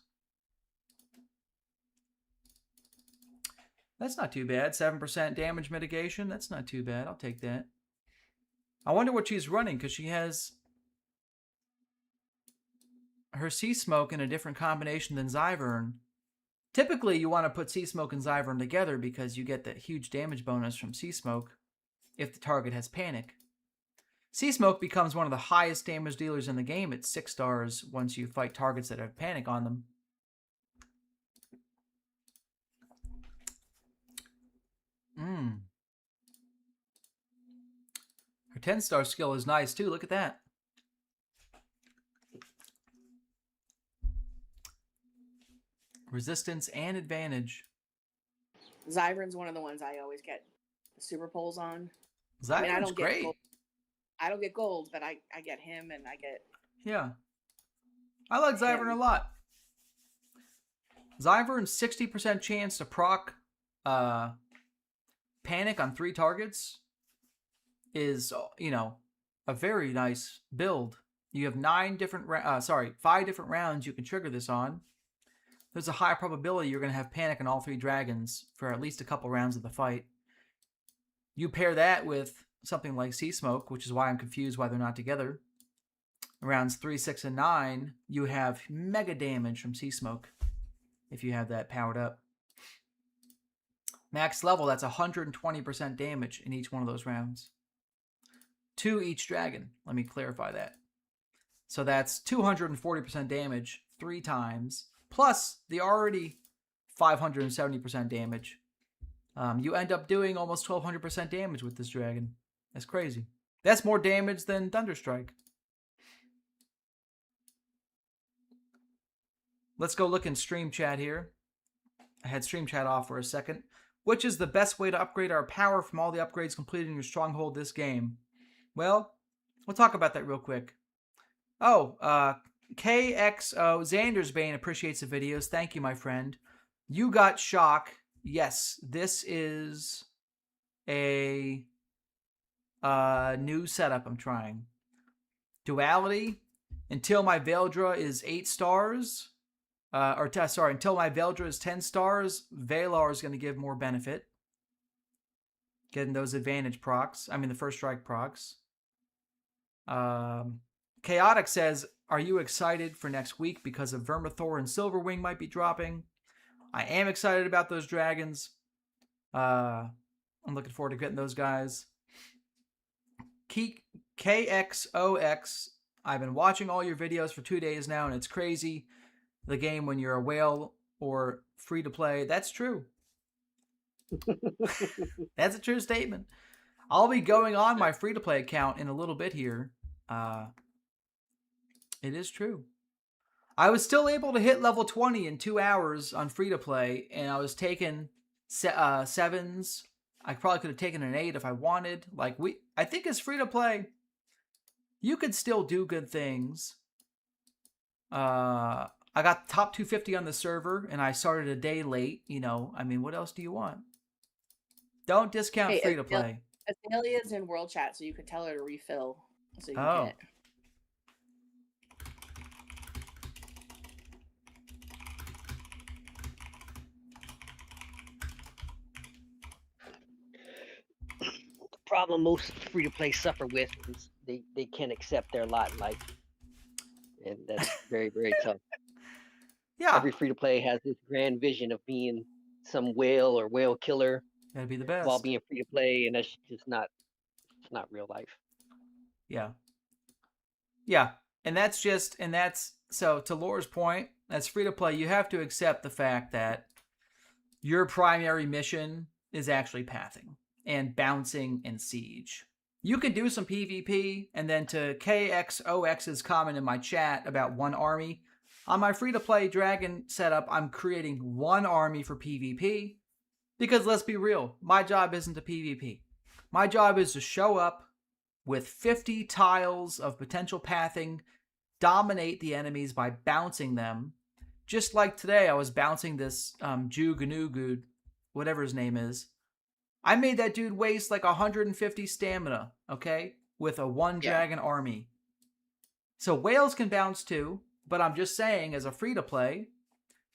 That's not too bad. 7% damage mitigation. That's not too bad. I'll take that. I wonder what she's running, because she has her Sea Smoke in a different combination than Zyvern. Typically, you want to put Sea Smoke and Zyvern together because you get the huge damage bonus from Sea Smoke if the target has Panic. Sea Smoke becomes one of the highest damage dealers in the game at 6 stars once you fight targets that have Panic on them. Her 10-star skill is nice too. Look at that. Resistance and advantage. Zyvern's one of the ones I always get super pulls on. Zyvern's I don't great. get gold. I don't get gold, but I get him and I get... Yeah. I like Zyvern a lot. Zyvern's 60% chance to proc Panic on 3 targets is, you know, a very nice build. You have 5 different rounds you can trigger this on. There's a high probability you're going to have Panic on all 3 dragons for at least a couple rounds of the fight. You pair that with something like Sea Smoke, which is why I'm confused why they're not together. Rounds 3, 6, and 9, you have mega damage from Sea Smoke if you have that powered up. Max level, that's 120% damage in each one of those rounds. 2 each dragon. Let me clarify that. So that's 240% damage 3 times, plus the already 570% damage. You end up doing almost 1200% damage with this dragon. That's crazy. That's more damage than Thunderstrike. Let's go look in stream chat here. I had stream chat off for a second. Which is the best way to upgrade our power from all the upgrades completed in your stronghold this game? Well, we'll talk about that real quick. Oh, KXO Xander's Bane appreciates the videos. Thank you, my friend. You got shock. Yes, this is a new setup I'm trying. Duality. Until my Veldra is 8 stars. Until my Veldra is 10 stars, Valar is going to give more benefit. Getting those advantage procs. I mean, the first strike procs. Chaotic says, are you excited for next week because of Vermithor and Silverwing might be dropping? I am excited about those dragons. I'm looking forward to getting those guys. KXOX, I've been watching all your videos for 2 days now, and it's crazy. The game when you're a whale or free to play. That's true. That's a true statement. I'll be going on my free to play account in a little bit here. It is true. I was still able to hit level 20 in 2 hours on free to play, and I was taking 7s. I probably could have taken an 8 if I wanted. I think it's free to play. You could still do good things. I got top 250 on the server, and I started a day late. I mean, what else do you want? Don't discount free to play. Azalea's in world chat, so you could tell her to refill. So you Oh. get. The problem most free-to-play suffer with is they can't accept their lot in life. And that's very, very tough. Yeah. Every free-to-play has this grand vision of being some whale or whale killer Gotta be the best. while being free-to-play, and that's just not real life. Yeah. Yeah. So to Laura's point, as free to play, you have to accept the fact that your primary mission is actually pathing and bouncing and siege. You can do some PvP, and then to KXOX's comment in my chat about one army, on my free to play dragon setup, I'm creating one army for PvP because let's be real, my job isn't to PvP. My job is to show up with 50 tiles of potential pathing, dominate the enemies by bouncing them. Just like today, I was bouncing this Juganugud, whatever his name is. I made that dude waste like 150 stamina, okay? With a 1 dragon army. So whales can bounce too, but I'm just saying, as a free-to-play,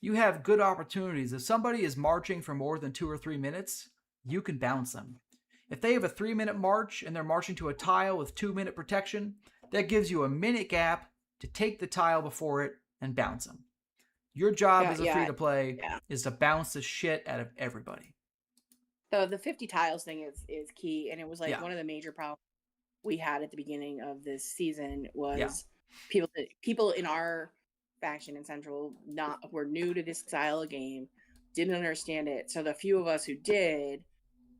you have good opportunities. If somebody is marching for more than 2 or 3 minutes, you can bounce them. If they have a 3-minute march and they're marching to a tile with 2-minute protection, that gives you a minute gap to take the tile before it and bounce them. Your job as a free-to-play is to bounce the shit out of everybody. So the 50 tiles thing is key, and it was like one of the major problems we had at the beginning of this season was people in our faction in Central were new to this style of game, didn't understand it. So the few of us who did,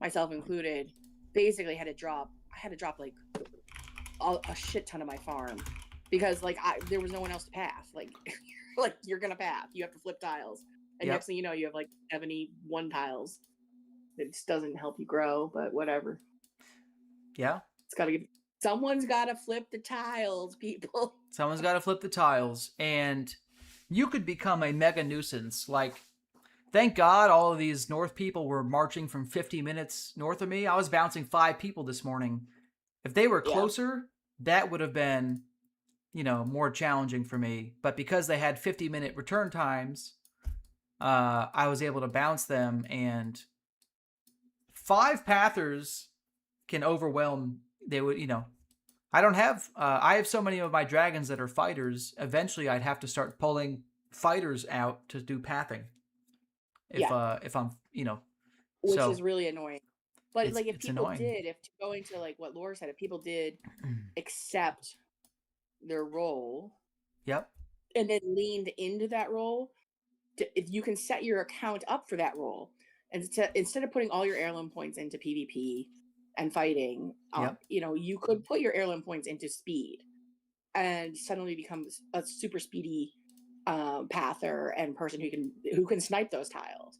myself included, basically had to drop like a shit ton of my farm because there was no one else to path. Like you're gonna path, you have to flip tiles, and next thing you know, you have like 71 tiles. It just doesn't help you grow, but whatever. Yeah, someone's got to flip the tiles, people. Someone's got to flip the tiles, and you could become a mega nuisance. Thank God all of these north people were marching from 50 minutes north of me. I was bouncing 5 people this morning. If they were closer, that would have been, more challenging for me. But because they had 50-minute return times, I was able to bounce them, and 5 pathers can overwhelm. They would, I don't have, I have so many of my dragons that are fighters. Eventually I'd have to start pulling fighters out to do pathing. If I'm, which is really annoying. But if people annoying. Going to what Laura said, if people did accept their role, and then leaned into that role, if you can set your account up for that role, and instead of putting all your heirloom points into PvP and fighting, you could put your heirloom points into speed, and suddenly becomes a super speedy pather and person who can snipe those tiles.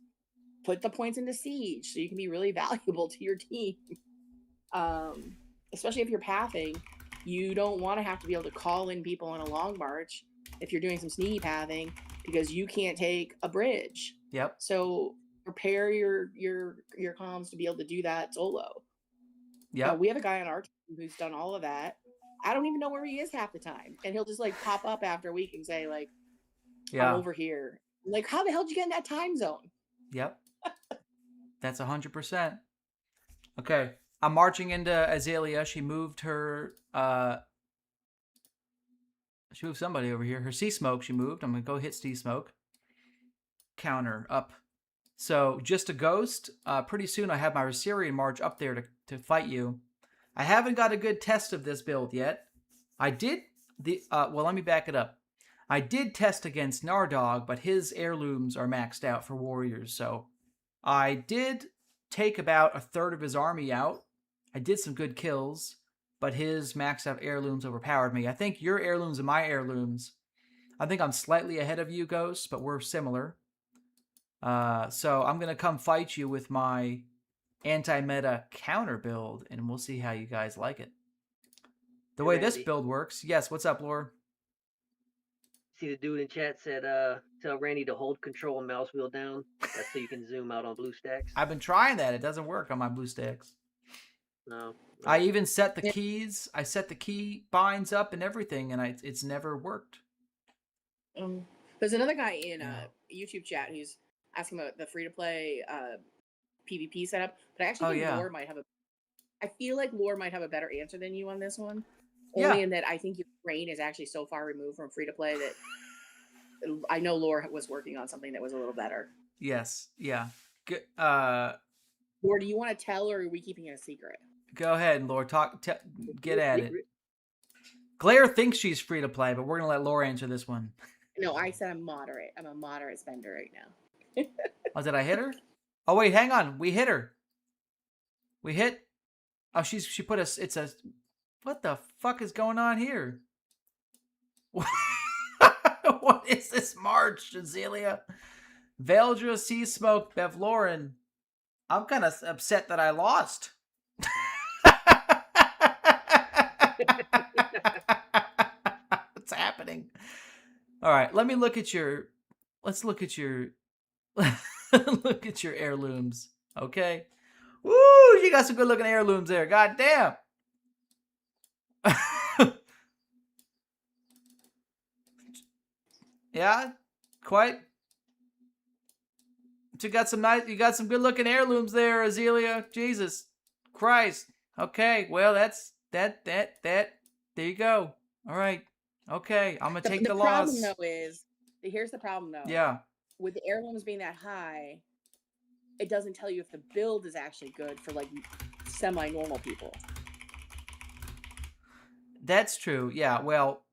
put the points into siege so you can be really valuable to your team. Especially if you're pathing, you don't want to have to be able to call in people on a long march if you're doing some sneaky pathing because you can't take a bridge. Yep. So prepare your comms to be able to do that solo. Yep. We have a guy on our team who's done all of that. I don't even know where he is half the time, and he'll just like pop up after a week and say like, "I'm over here." Like, how the hell did you get in that time zone? Yep. That's 100%. Okay. I'm marching into Azalea. She moved her, she moved somebody over here. Her Sea Smoke, she moved. I'm going to go hit Sea Smoke. Counter, up. So, just a ghost. Pretty soon I have my Rosarian march up there to fight you. I haven't got a good test of this build yet. I did, well, let me back it up. I did test against Nardog, but his heirlooms are maxed out for warriors, so I did take about a third of his army out. I did some good kills, but his maxed out heirlooms overpowered me. I think your heirlooms and my heirlooms, I think I'm slightly ahead of you, Ghost, but we're similar. So I'm going to come fight you with my anti-meta counter build, and we'll see how you guys like it. The way this build works. Yes, what's up, Lore? See the dude in chat said, tell Randy to hold control and mouse wheel down. That's so you can zoom out on blue stacks. I've been trying that. It doesn't work on my blue stacks. No. I even set the keys. I set the key binds up and everything, and it's never worked. There's another guy in YouTube chat who's asking about the free-to-play PvP setup, but I actually think Lore might have I feel like Lore might have a better answer than you on this one. Only in that I think your brain is actually so far removed from free-to-play that I know Lore was working on something that was a little better. Yes. Yeah. Good. Lore, do you want to tell, or are we keeping it a secret? Go ahead, Lore. Get at it. Glare thinks she's free to play, but we're gonna let Lore answer this one. No, I said I'm moderate. I'm a moderate spender right now. Oh, did I hit her? Oh wait, hang on. We hit her. We hit. Oh, she put us. It's a. What the fuck is going on here? What is this march, Azalea? Veldra, Sea Smoke, Bevlorin. I'm kind of upset that I lost. What's happening? All right, let me look at your. Let's look at your. Look at your heirlooms. Okay. Woo! You got some good looking heirlooms there. God damn. Yeah, quite. But you got some good looking heirlooms there, Azalea. Jesus Christ. Okay, well that's that. There you go. All right. Okay, I'm gonna take the loss. The problem though is, here's the problem though. Yeah. With the heirlooms being that high, it doesn't tell you if the build is actually good for like semi-normal people. That's true. Yeah. Well,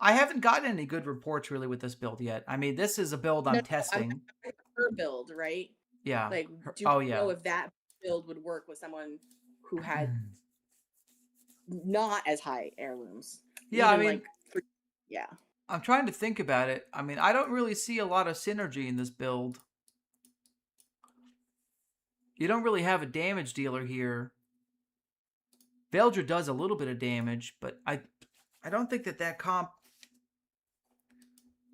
I haven't gotten any good reports really with this build yet. I mean, this is a build I'm testing. Her build, right? Yeah. Like, do you know if that build would work with someone who had not as high heirlooms? Yeah, even I mean, yeah. I'm trying to think about it. I mean, I don't really see a lot of synergy in this build. You don't really have a damage dealer here. Veldra does a little bit of damage, but I don't think that comp...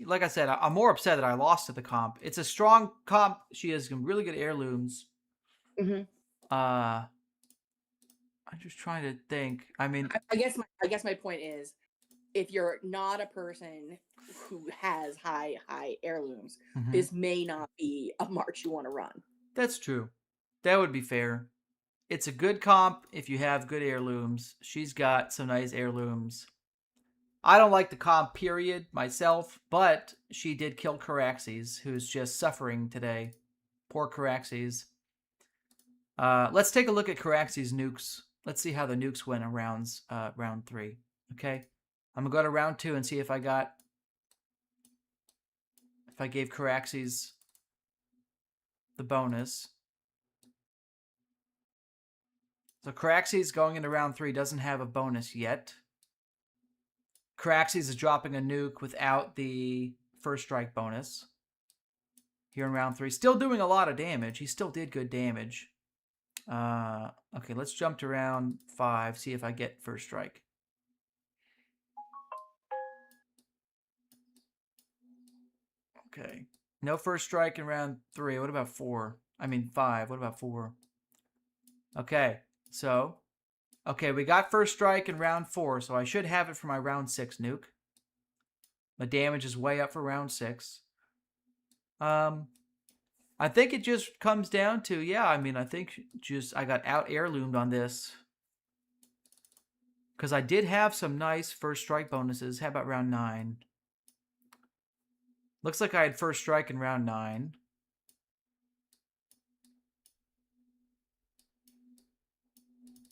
Like I said, I'm more upset that I lost to the comp. It's a strong comp. She has some really good heirlooms. Mm-hmm. I'm just trying to think. I mean... I guess my point is, if you're not a person who has high heirlooms, this may not be a march you want to run. That's true. That would be fair. It's a good comp if you have good heirlooms. She's got some nice heirlooms. I don't like the comp, period, myself, but she did kill Caraxes, who's just suffering today. Poor Caraxes. Let's take a look at Caraxes' nukes. Let's see how the nukes went in round 3. Okay? I'm going to go to round 2 and see if I gave Caraxes the bonus. So Caraxes going into round 3 doesn't have a bonus yet. Caraxes is dropping a nuke without the first strike bonus. here in round 3. Still doing a lot of damage. He still did good damage. Okay, let's jump to round 5, see if I get first strike. Okay. No first strike in round 3. What about 4? I mean 5. What about 4? Okay, so... Okay, we got first strike in round 4, so I should have it for my round 6 nuke. The damage is way up for round 6. I think it just comes down to, yeah, I mean, I think just I got out heirloomed on this. Because I did have some nice first strike bonuses. How about round 9? Looks like I had first strike in round 9.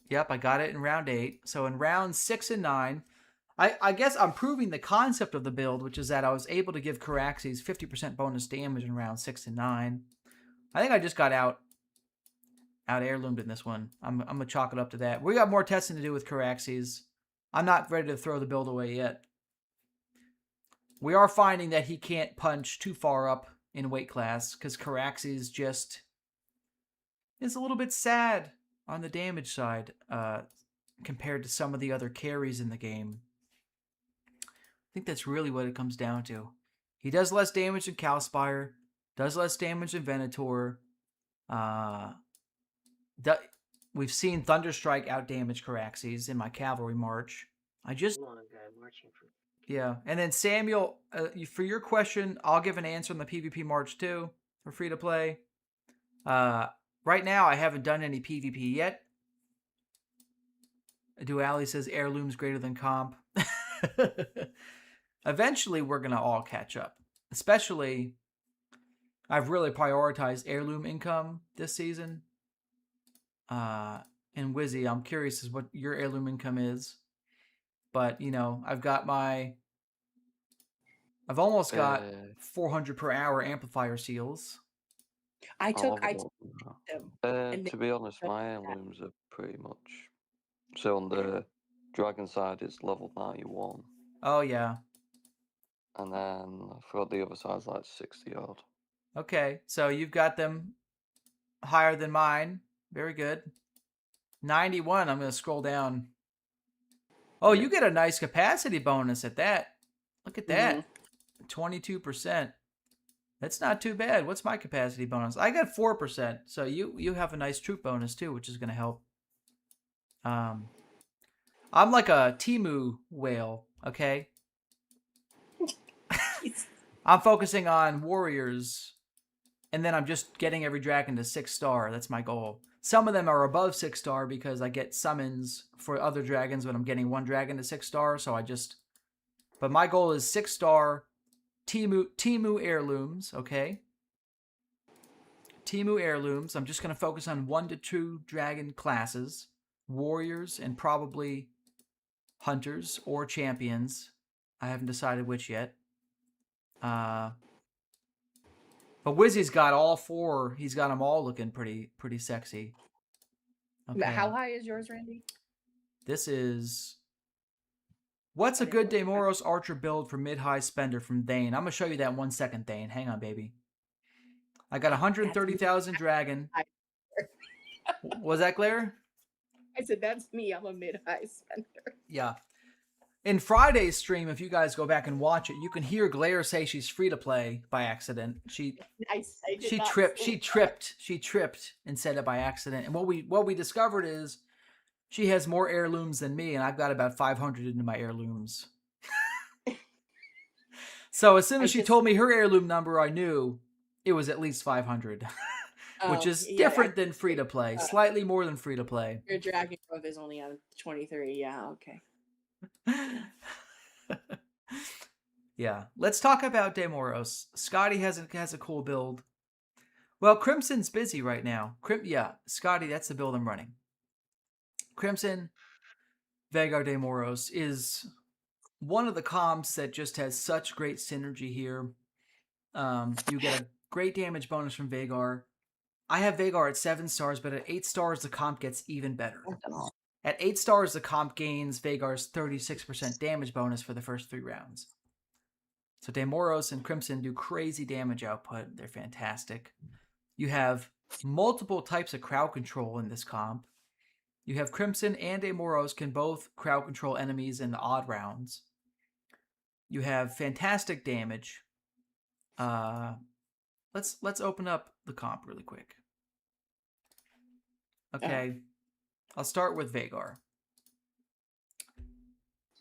Yep, I got it in round 8. So in round 6 and 9, I guess I'm proving the concept of the build, which is that I was able to give Caraxes 50% bonus damage in round 6 and 9. I think I just got out heirloomed in this one. I'm going to chalk it up to that. We got more testing to do with Caraxes. I'm not ready to throw the build away yet. We are finding that he can't punch too far up in weight class because Caraxes just is a little bit sad on the damage side compared to some of the other carries in the game. I think that's really what it comes down to. He does less damage than Calspire, does less damage than Venator. We've seen Thunderstrike outdamage Caraxes in my Cavalry March. Yeah, and then Samuel, for your question, I'll give an answer on the PvP March too for free to play. Right now, I haven't done any PvP yet. Duali says heirloom's greater than comp. Eventually, we're going to all catch up. Especially, I've really prioritized heirloom income this season. And Wizzy, I'm curious as what your heirloom income is. But, you know, I've almost got 400 per hour amplifier seals. I took them. To be honest, my heirlooms are pretty much... So on the dragon side, it's level 91. Oh, yeah. And then for the other side, it's like 60 odd. Okay, so you've got them higher than mine. Very good. 91, I'm going to scroll down. Oh, you get a nice capacity bonus at that. Look at that. 22%. That's not too bad. What's my capacity bonus? I got 4%. So you have a nice troop bonus too, which is going to help. I'm like a Temu whale, okay? I'm focusing on warriors, and then I'm just getting every dragon to 6-star. That's my goal. Some of them are above 6-star because I get summons for other dragons when I'm getting one dragon to 6-star. So but my goal is 6-star Temu heirlooms, okay? Temu heirlooms. I'm just going to focus on 1 to 2 dragon classes, warriors, and probably hunters or champions. I haven't decided which yet. But Wizzy's got all 4. He's got them all looking pretty sexy. Okay. How high is yours, Randy? This is... What's a good Demoros Archer build for mid-high spender from Thane? I'm going to show you that in 1 second, Thane. Hang on, baby. I got 130,000 dragon. Was that clear? I said, that's me. I'm a mid-high spender. Yeah. In Friday's stream, if you guys go back and watch it, you can hear Glare say she's free to play by accident. She tripped and said it by accident. And what we discovered is she has more heirlooms than me, and I've got about 500 into my heirlooms. So as soon as she told me her heirloom number, I knew it was at least 500, which is different than free to play, slightly more than free to play. Your dragon growth is only on 23. Yeah, okay. Yeah, let's talk about Demoros. Scotty has a cool build. Well, Crimson's busy right now. Scotty, that's the build I'm running. Crimson, Vhagar Demoros is one of the comps that just has such great synergy here. You get a great damage bonus from Vhagar. I have Vhagar at 7 stars, but at 8 stars, the comp gets even better. At 8 stars, the comp gains Vhagar's 36% damage bonus for the first 3 rounds. So Damoros and Crimson do crazy damage output. They're fantastic. You have multiple types of crowd control in this comp. You have Crimson and Damoros can both crowd control enemies in the odd rounds. You have fantastic damage. Let's open up the comp really quick. Okay. I'll start with Vhagar.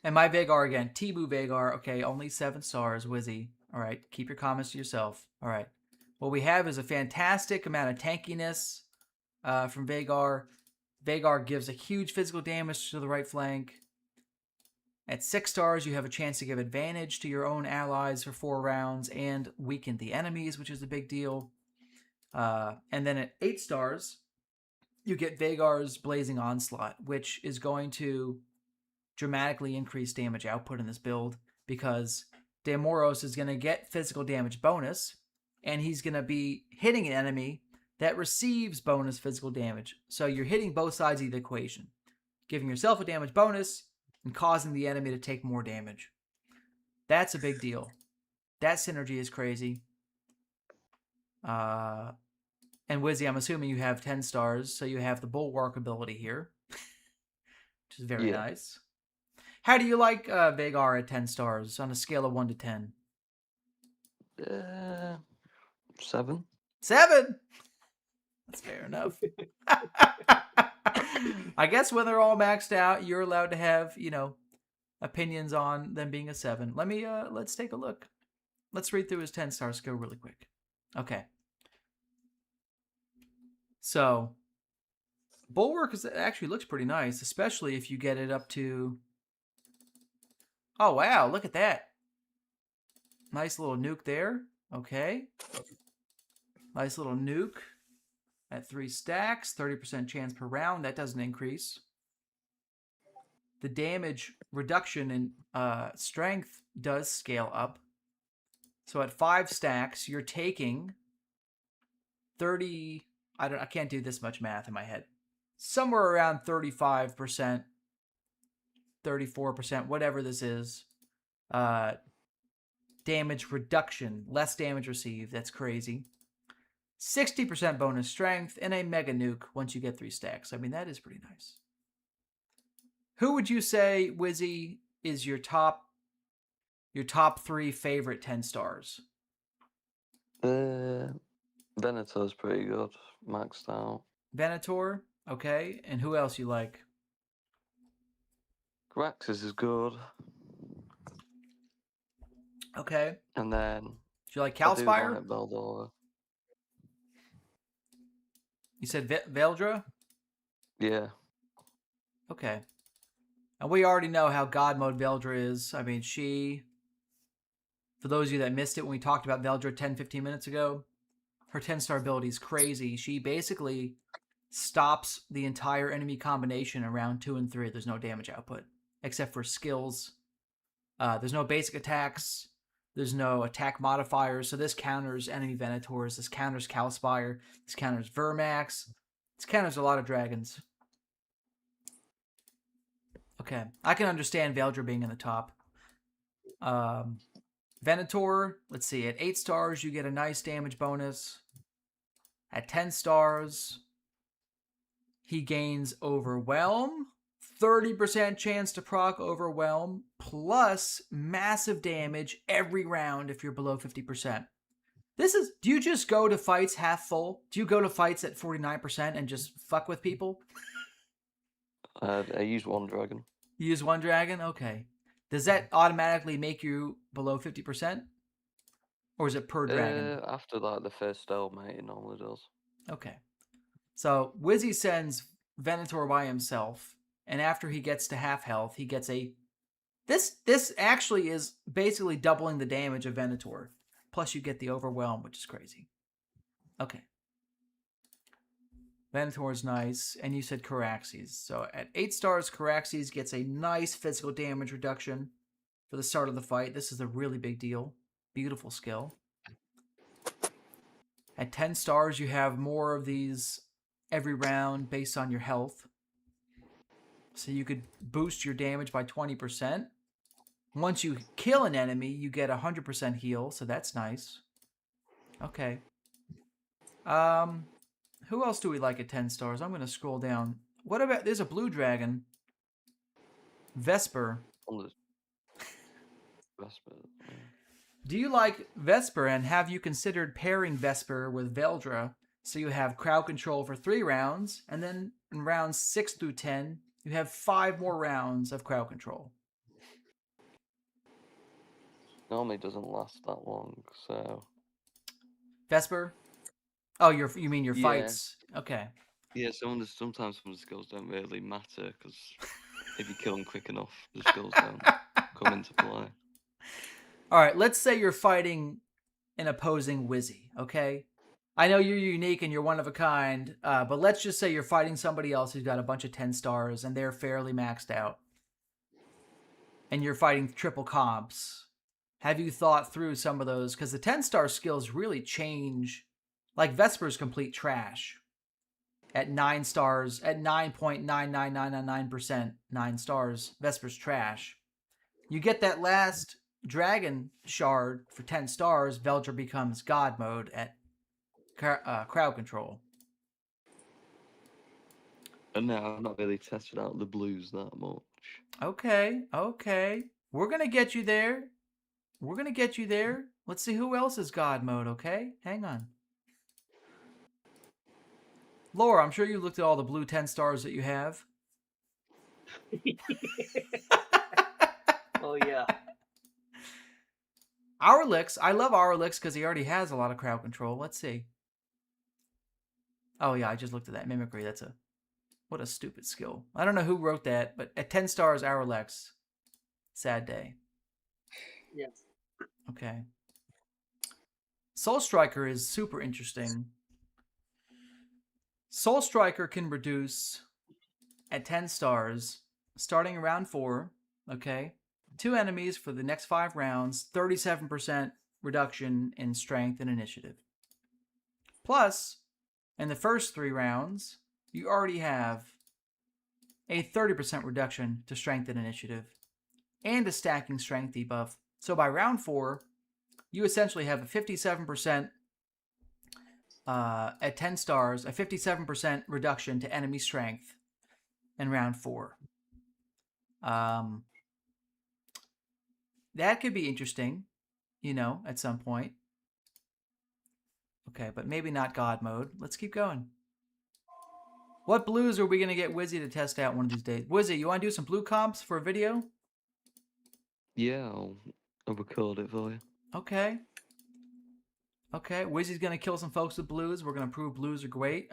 And my Vhagar again, Tibu Vhagar. Okay, only 7 stars, Wizzy. All right, keep your comments to yourself. All right. What we have is a fantastic amount of tankiness from Vhagar. Vhagar gives a huge physical damage to the right flank. At 6 stars, you have a chance to give advantage to your own allies for 4 rounds and weaken the enemies, which is a big deal. And then at 8 stars, you get Vhagar's Blazing Onslaught, which is going to dramatically increase damage output in this build because Damoros is going to get physical damage bonus, and he's going to be hitting an enemy that receives bonus physical damage. So you're hitting both sides of the equation, giving yourself a damage bonus and causing the enemy to take more damage. That's a big deal. That synergy is crazy. And Wizzy, I'm assuming you have 10 stars, so you have the Bulwark ability here, which is very nice. How do you like Vhagar at 10 stars on a scale of 1 to 10? 7. 7? That's fair enough. I guess when they're all maxed out, you're allowed to have, opinions on them being a 7. Let's take a look. Let's read through his 10-star skill really quick. Okay. So, Bulwark actually looks pretty nice, especially if you get it up to... Oh, wow, look at that. Nice little nuke there. Okay. Nice little nuke at 3 stacks, 30% chance per round. That doesn't increase. The damage reduction in strength does scale up. So at 5 stacks, you're taking 30... I can't do this much math in my head. Somewhere around 35%, 34%, whatever this is. Damage reduction, less damage received. That's crazy. 60% bonus strength and a mega nuke once you get 3 stacks. I mean, that is pretty nice. Who would you say, Wizzy, is your top 3 favorite 10 stars? Venator's pretty good, maxed out. Venator, okay. And who else you like? Graxis is good. Okay. And then... Do you like I do Calspire? like Veldora. You said Veldra? Yeah. Okay. And we already know how God mode Veldra is. I mean, for those of you that missed it when we talked about Veldra 10-15 minutes ago, her 10-star ability is crazy. She basically stops the entire enemy combination in round 2 and 3. There's no damage output, except for skills. There's no basic attacks. There's no attack modifiers. So this counters enemy Venators. This counters Calspire. This counters Vermax. This counters a lot of dragons. Okay. I can understand Veldra being in the top. Venator, let's see. At 8 stars, you get a nice damage bonus. At 10 stars, he gains Overwhelm. 30% chance to proc Overwhelm, plus massive damage every round if you're below 50%. Do you just go to fights half full? Do you go to fights at 49% and just fuck with people? I use 1 dragon. You use 1 dragon? Okay. Does that automatically make you below 50%? Or is it per dragon? After the first stalemate, it normally does. Okay. So Wizzy sends Venator by himself, and after he gets to half health, he gets a... This actually is basically doubling the damage of Venator. Plus you get the Overwhelm, which is crazy. Okay. Venator's nice, and you said Caraxes. So at 8 stars, Caraxes gets a nice physical damage reduction for the start of the fight. This is a really big deal. Beautiful skill. At 10 stars, you have more of these every round based on your health. So you could boost your damage by 20%. Once you kill an enemy, you get 100% heal, so that's nice. Okay. Who else do we like at 10 stars? I'm going to scroll down. What about, there's a blue dragon. Vesper. Vesper. Yeah. Do you like Vesper, and have you considered pairing Vesper with Veldra so you have crowd control for 3 rounds, and then in rounds 6 through 10, you have 5 more rounds of crowd control? Normally doesn't last that long, so. Vesper? Oh, you mean your Yeah. fights? Okay. Yeah, sometimes some of the skills don't really matter because if you kill them quick enough, the skills don't come into play. All right, let's say you're fighting an opposing Wizzy, okay? I know you're unique and you're one of a kind, but let's just say you're fighting somebody else who's got a bunch of 10 stars and they're fairly maxed out. And you're fighting triple comps. Have you thought through some of those? Because the 10-star skills really change. Like Vesper's complete trash. At 9 stars, at 9.99999%, 9 stars, Vesper's trash. You get that last dragon shard for 10 stars, Veldra becomes God mode at crowd control. And now I've not really tested out the blues that much. Okay. We're going to get you there. Let's see who else is God mode, okay? Hang on. Laura, I'm sure you looked at all the blue 10 stars that you have. Oh, yeah. Aurelix, I love Aurelix because he already has a lot of crowd control. Let's see. Oh, yeah, I just looked at that. Mimicry, what a stupid skill. I don't know who wrote that, but at 10 stars, Aurelix. Sad day. Yes. Okay. Soul Striker is super interesting. Soul Striker can reduce at 10 stars, starting in round 4, okay? 2 enemies for the next 5 rounds, 37% reduction in strength and initiative. Plus, in the first 3 rounds, you already have a 30% reduction to strength and initiative, and a stacking strength debuff. So by round 4, you essentially have a 57% at 10 stars, a 57% reduction to enemy strength in round 4. That could be interesting, at some point. Okay, but maybe not God mode. Let's keep going. What blues are we going to get Wizzy to test out one of these days? Wizzy, you want to do some blue comps for a video? Yeah, I'll record it for you. Okay. Wizzy's going to kill some folks with blues. We're going to prove blues are great.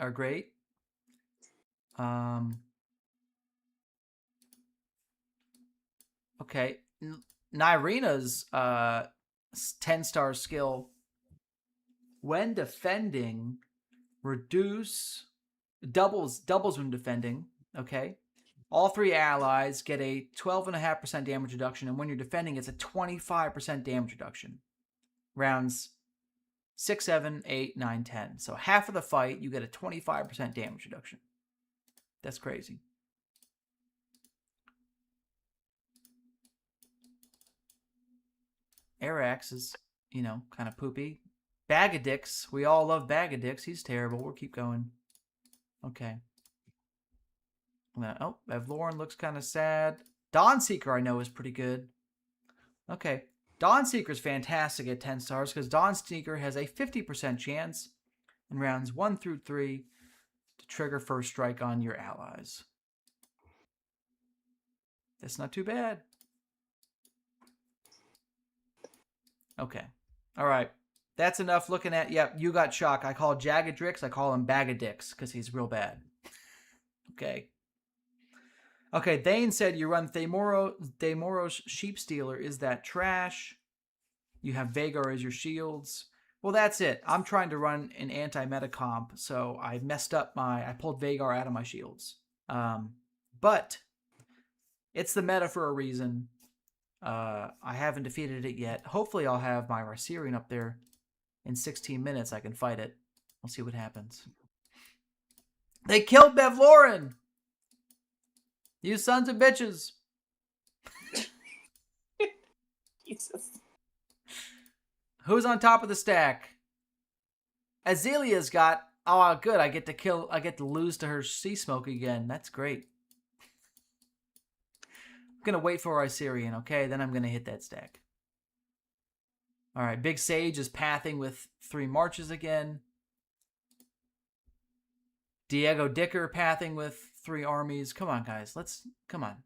Okay. Nyrina's 10-star skill, when defending, doubles when defending, okay? All 3 allies get a 12.5% damage reduction, and when you're defending, it's a 25% damage reduction. Rounds 6, 7, 8, 9, 10. So half of the fight, you get a 25% damage reduction. That's crazy. Arax is, kind of poopy. Bag of Dicks. We all love Bag of Dicks. He's terrible. We'll keep going. Okay. Oh, Evlorin looks kind of sad. Dawnseeker, I know, is pretty good. Okay. Dawnseeker's fantastic at 10 stars because Dawnseeker has a 50% chance in rounds 1 through 3 to trigger first strike on your allies. That's not too bad. Okay. All right. That's enough looking at... Yep, you got shock. I call Jaggedrix. I call him Bag of Dicks because he's real bad. Okay. Okay, Thane said you run Thamoro's Sheep Stealer. Is that trash? You have Vhagar as your shields. Well, that's it. I'm trying to run an anti-meta comp, so I messed up I pulled Vhagar out of my shields. But it's the meta for a reason. I haven't defeated it yet. Hopefully I'll have my Ryserian up there in 16 minutes. I can fight it. We'll see what happens. They killed Bevlorin! You sons of bitches! Jesus. Who's on top of the stack? Azalea's got. Oh, good. I get to lose to her sea smoke again. That's great. I'm gonna wait for Iserian, okay? Then I'm gonna hit that stack. All right. Big Sage is pathing with 3 marches again. Diego Dicker pathing with 3 armies. Come on, guys. Come on.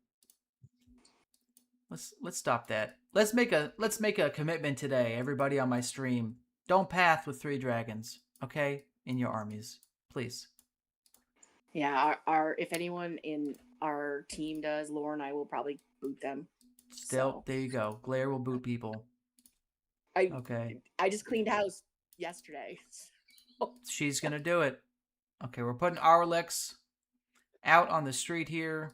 Let's stop that. Let's make a commitment today, everybody on my stream. Don't path with 3 dragons, okay? In your armies, please. Yeah, our if anyone in our team does, Laura and I will probably boot them. Still, So. there you go. Glare will boot people. Okay. I just cleaned house yesterday. She's gonna do it. Okay, we're putting Arlex out on the street here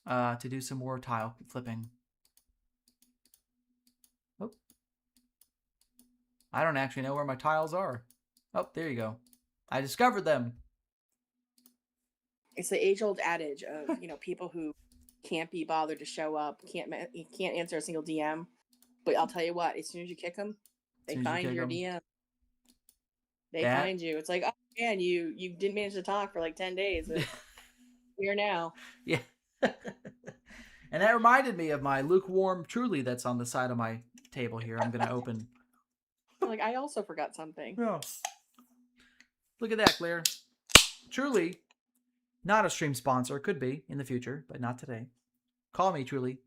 to do some more tile flipping. Oh. I don't actually know where my tiles are. Oh, there you go. I discovered them. It's the age-old adage of, people who can't be bothered to show up, can't answer a single DM. But I'll tell you what, as soon as you kick them, they find your DM. They find you. It's like, oh man, you didn't manage to talk for like 10 days. But here now. Yeah. And that reminded me of my lukewarm Truly that's on the side of my table here. I'm gonna open. Like, I also forgot something. Oh. Look at that, Claire. Truly, not a stream sponsor. Could be in the future, but not today. Call me, Truly.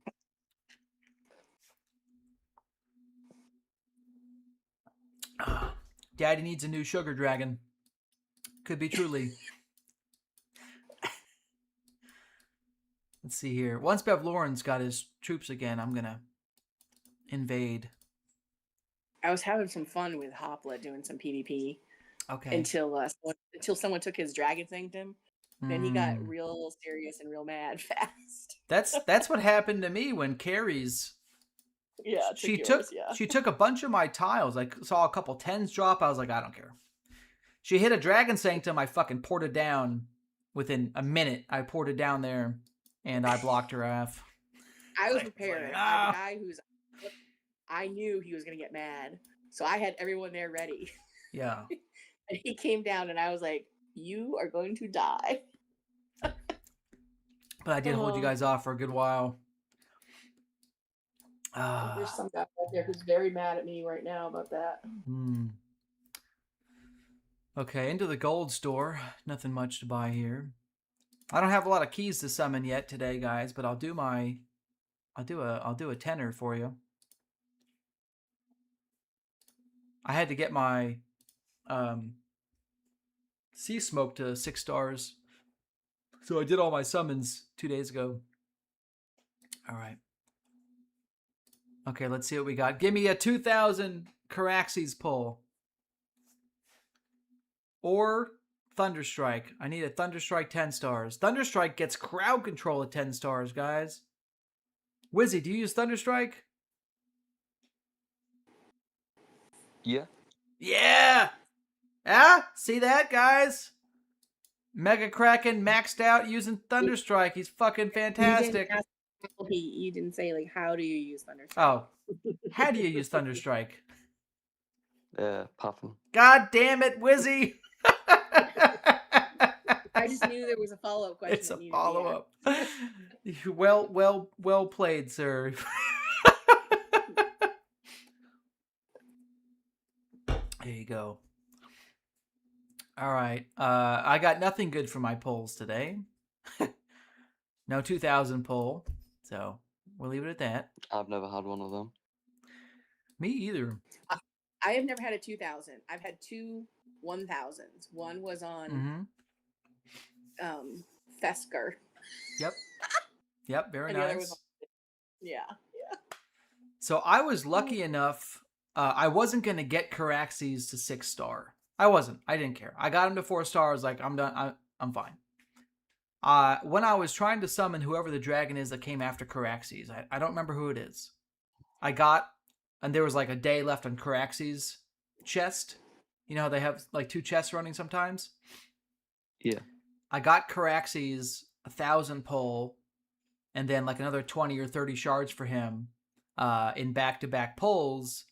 Daddy needs a new sugar dragon. Could be Truly. Let's see here. Once Bev Lauren's got his troops again, I'm gonna invade. I was having some fun with Hoplet doing some PvP. Okay. Until someone took his dragon sanctum, then he got real serious and real mad fast. That's what happened to me when Carrie's. Yeah, she took a bunch of my tiles. I saw a couple 10s drop. I was like, I don't care. She hit a dragon sanctum. I fucking poured it down within a minute. I poured it down there, and I blocked her off. I was prepared. I'm a guy I knew he was gonna get mad, so I had everyone there ready. Yeah. And he came down, and I was like, "You are going to die." But I did hold you guys off for a good while. There's some guy out there who's very mad at me right now about that. Okay, into the gold store. Nothing much to buy here. I don't have a lot of keys to summon yet today, guys, but I'll do a tenner for you. I had to get my sea smoke to 6 stars. So I did all my summons 2 days ago. All right. Okay, let's see what we got. Give me a 2,000 Caraxes pull. Or Thunderstrike. I need a Thunderstrike 10 stars. Thunderstrike gets crowd control at 10 stars, guys. Wizzy, do you use Thunderstrike? Yeah. Yeah! Ah, see that, guys? Mega Kraken maxed out using Thunderstrike. He's fucking fantastic. You didn't say, like, how do you use Thunderstrike? Oh. How do you use Thunderstrike? Puffin. God damn it, Wizzy! I just knew there was a follow-up question. It's a follow-up. Well played, sir. There you go. All right. I got nothing good for my polls today. No 2,000 poll. So we'll leave it at that. I've never had one of them. Me either. I have never had a 2,000. I've had 2 1,000s. One was on Fesker. Yep. Very and nice. The other was on... Yeah. So I was lucky enough. I wasn't gonna get Caraxes to 6 star. I wasn't. I didn't care. I got him to 4 stars. Like, I'm done. I'm fine. When I was trying to summon whoever the dragon is that came after Caraxes, I don't remember who it is. And there was like a day left on Caraxes' chest. You know how they have like 2 chests running sometimes? Yeah. I got Caraxes 1,000 pull, and then like another 20 or 30 shards for him. in back-to-back polls,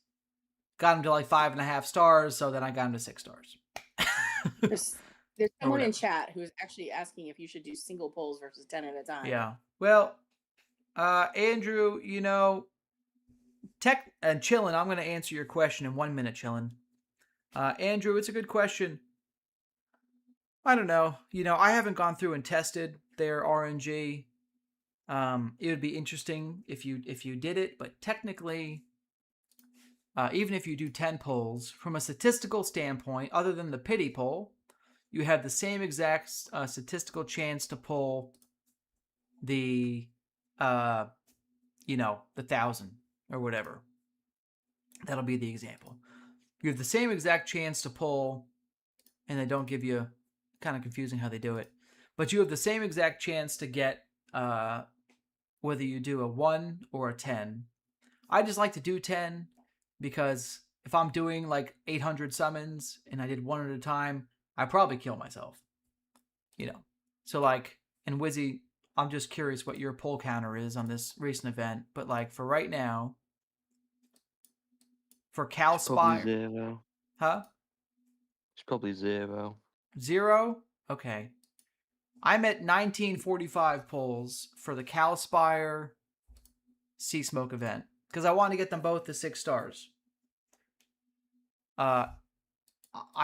got him to like 5.5 stars, so then I got him to 6 stars. There's someone in chat who's actually asking if you should do single polls versus 10 at a time. Yeah. Well, Andrew, Tech and Chillin', I'm going to answer your question in 1 minute, Chillin'. Andrew, it's a good question. I don't know. I haven't gone through and tested their RNG. It would be interesting if you did it, but technically, even if you do 10 polls, from a statistical standpoint, other than the pity poll, you have the same exact statistical chance to pull the 1,000 or whatever. That'll be the example. You have the same exact chance to pull, and they don't give you, kind of confusing how they do it, but you have the same exact chance to get whether you do a 1 or a 10. I just like to do 10 because if I'm doing like 800 summons and I did one at a time, I'd probably kill myself. So like, and Wizzy, I'm just curious what your pull counter is on this recent event, but like for right now, for Cal Spire, 0. huh? It's probably 0. 0? Okay. I'm at 1945 pulls for the Cal Spire Sea Smoke event because I want to get them both to 6 stars. I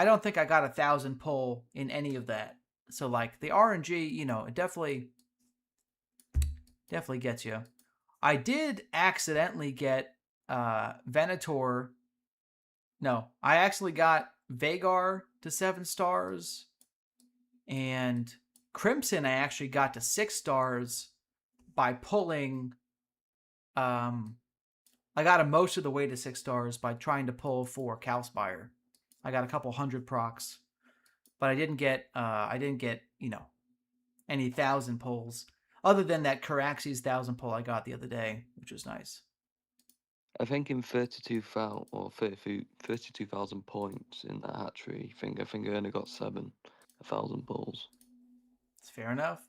don't think I got 1,000 pull in any of that. So like the RNG, it definitely gets you. I did accidentally get Venator. No, I actually got Vhagar to 7 stars, and Crimson I actually got to 6 stars by pulling. I got him most of the way to 6 stars by trying to pull for Calspire. I got a couple hundred procs, but I didn't get any 1,000 pulls other than that Caraxes 1,000 pull I got the other day, which was nice. I think in 32,000 or 32,000 points in that hatchery thing, I think I only got 7,000 pulls. It's fair enough.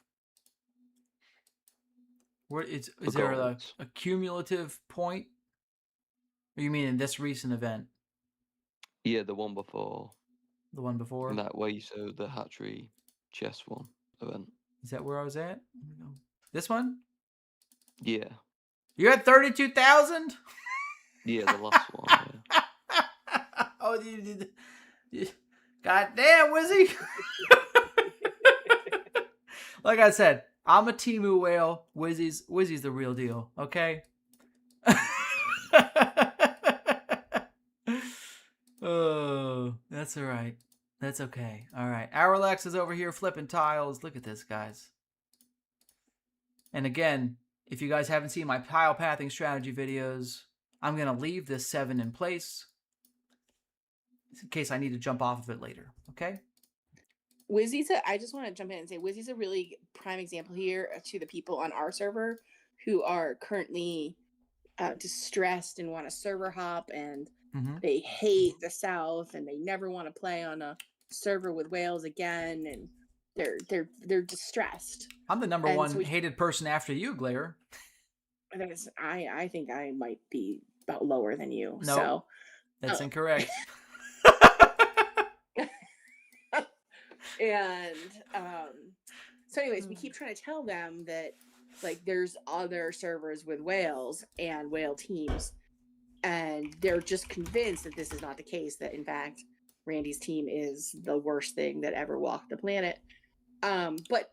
Is there a cumulative point? Or you mean in this recent event? Yeah, the one before. The one before? In that way, so the hatchery chess one event. Is that where I was at? This one? Yeah. You had 32,000? Yeah, the last one. Yeah. Oh, you God damn, Wizzy! Like I said, I'm a Temu whale. Wizzy's the real deal, okay? Oh, that's all right. That's okay. All right. Hourlax is over here flipping tiles. Look at this, guys. And again, if you guys haven't seen my tile pathing strategy videos, I'm going to leave this 7 in place in case I need to jump off of it later. Okay? I just want to jump in and say Wizzy's a really prime example here to the people on our server who are currently distressed and want a server hop, and they hate the South and they never want to play on a server with whales again, and they're distressed. I'm the number one hated person after you, Glare. I think I might be about lower than you. No, so that's incorrect. And so anyways, we keep trying to tell them that like there's other servers with whales and whale teams, and they're just convinced that this is not the case, that in fact Randy's team is the worst thing that ever walked the planet. But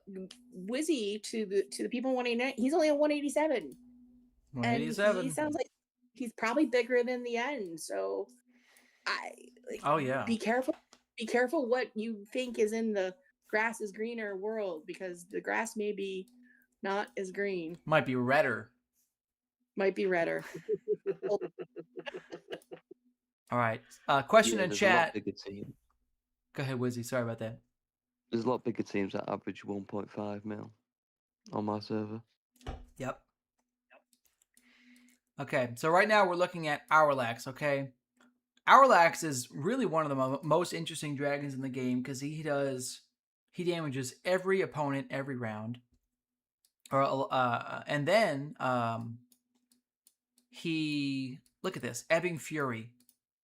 Wizzy, to the people 189, he's only at 187. 187. And he sounds like he's probably bigger than the end. So oh yeah. Be careful what you think is in the grass is greener world, because the grass may be not as green. Might be redder. All right. Question in chat. Go ahead, Wizzy. Sorry about that. There's a lot bigger teams that average 1.5 mil on my server. Yep. Okay, so right now we're looking at Hourlax, okay? Hourlax is really one of the most interesting dragons in the game because he damages every opponent every round. And then look at this, Ebbing Fury,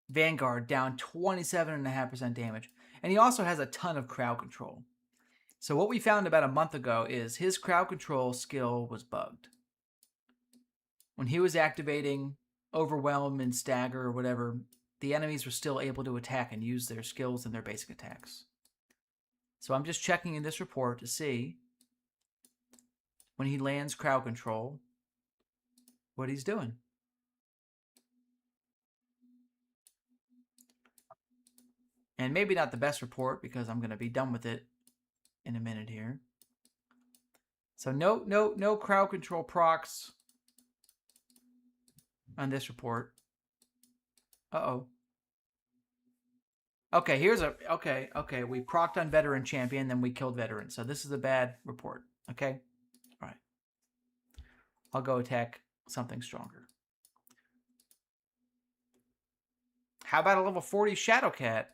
Vanguard down 27.5% damage. And he also has a ton of crowd control. So what we found about a month ago is his crowd control skill was bugged. When he was activating Overwhelm and Stagger or whatever, the enemies were still able to attack and use their skills and their basic attacks. So I'm just checking in this report to see when he lands crowd control what he's doing. And maybe not the best report because I'm going to be done with it in a minute here. So no crowd control procs on this report. Uh-oh. Okay, okay. We procced on veteran champion, then we killed veteran. So this is a bad report. Okay? All right. I'll go attack something stronger. How about a level 40 Shadowcat?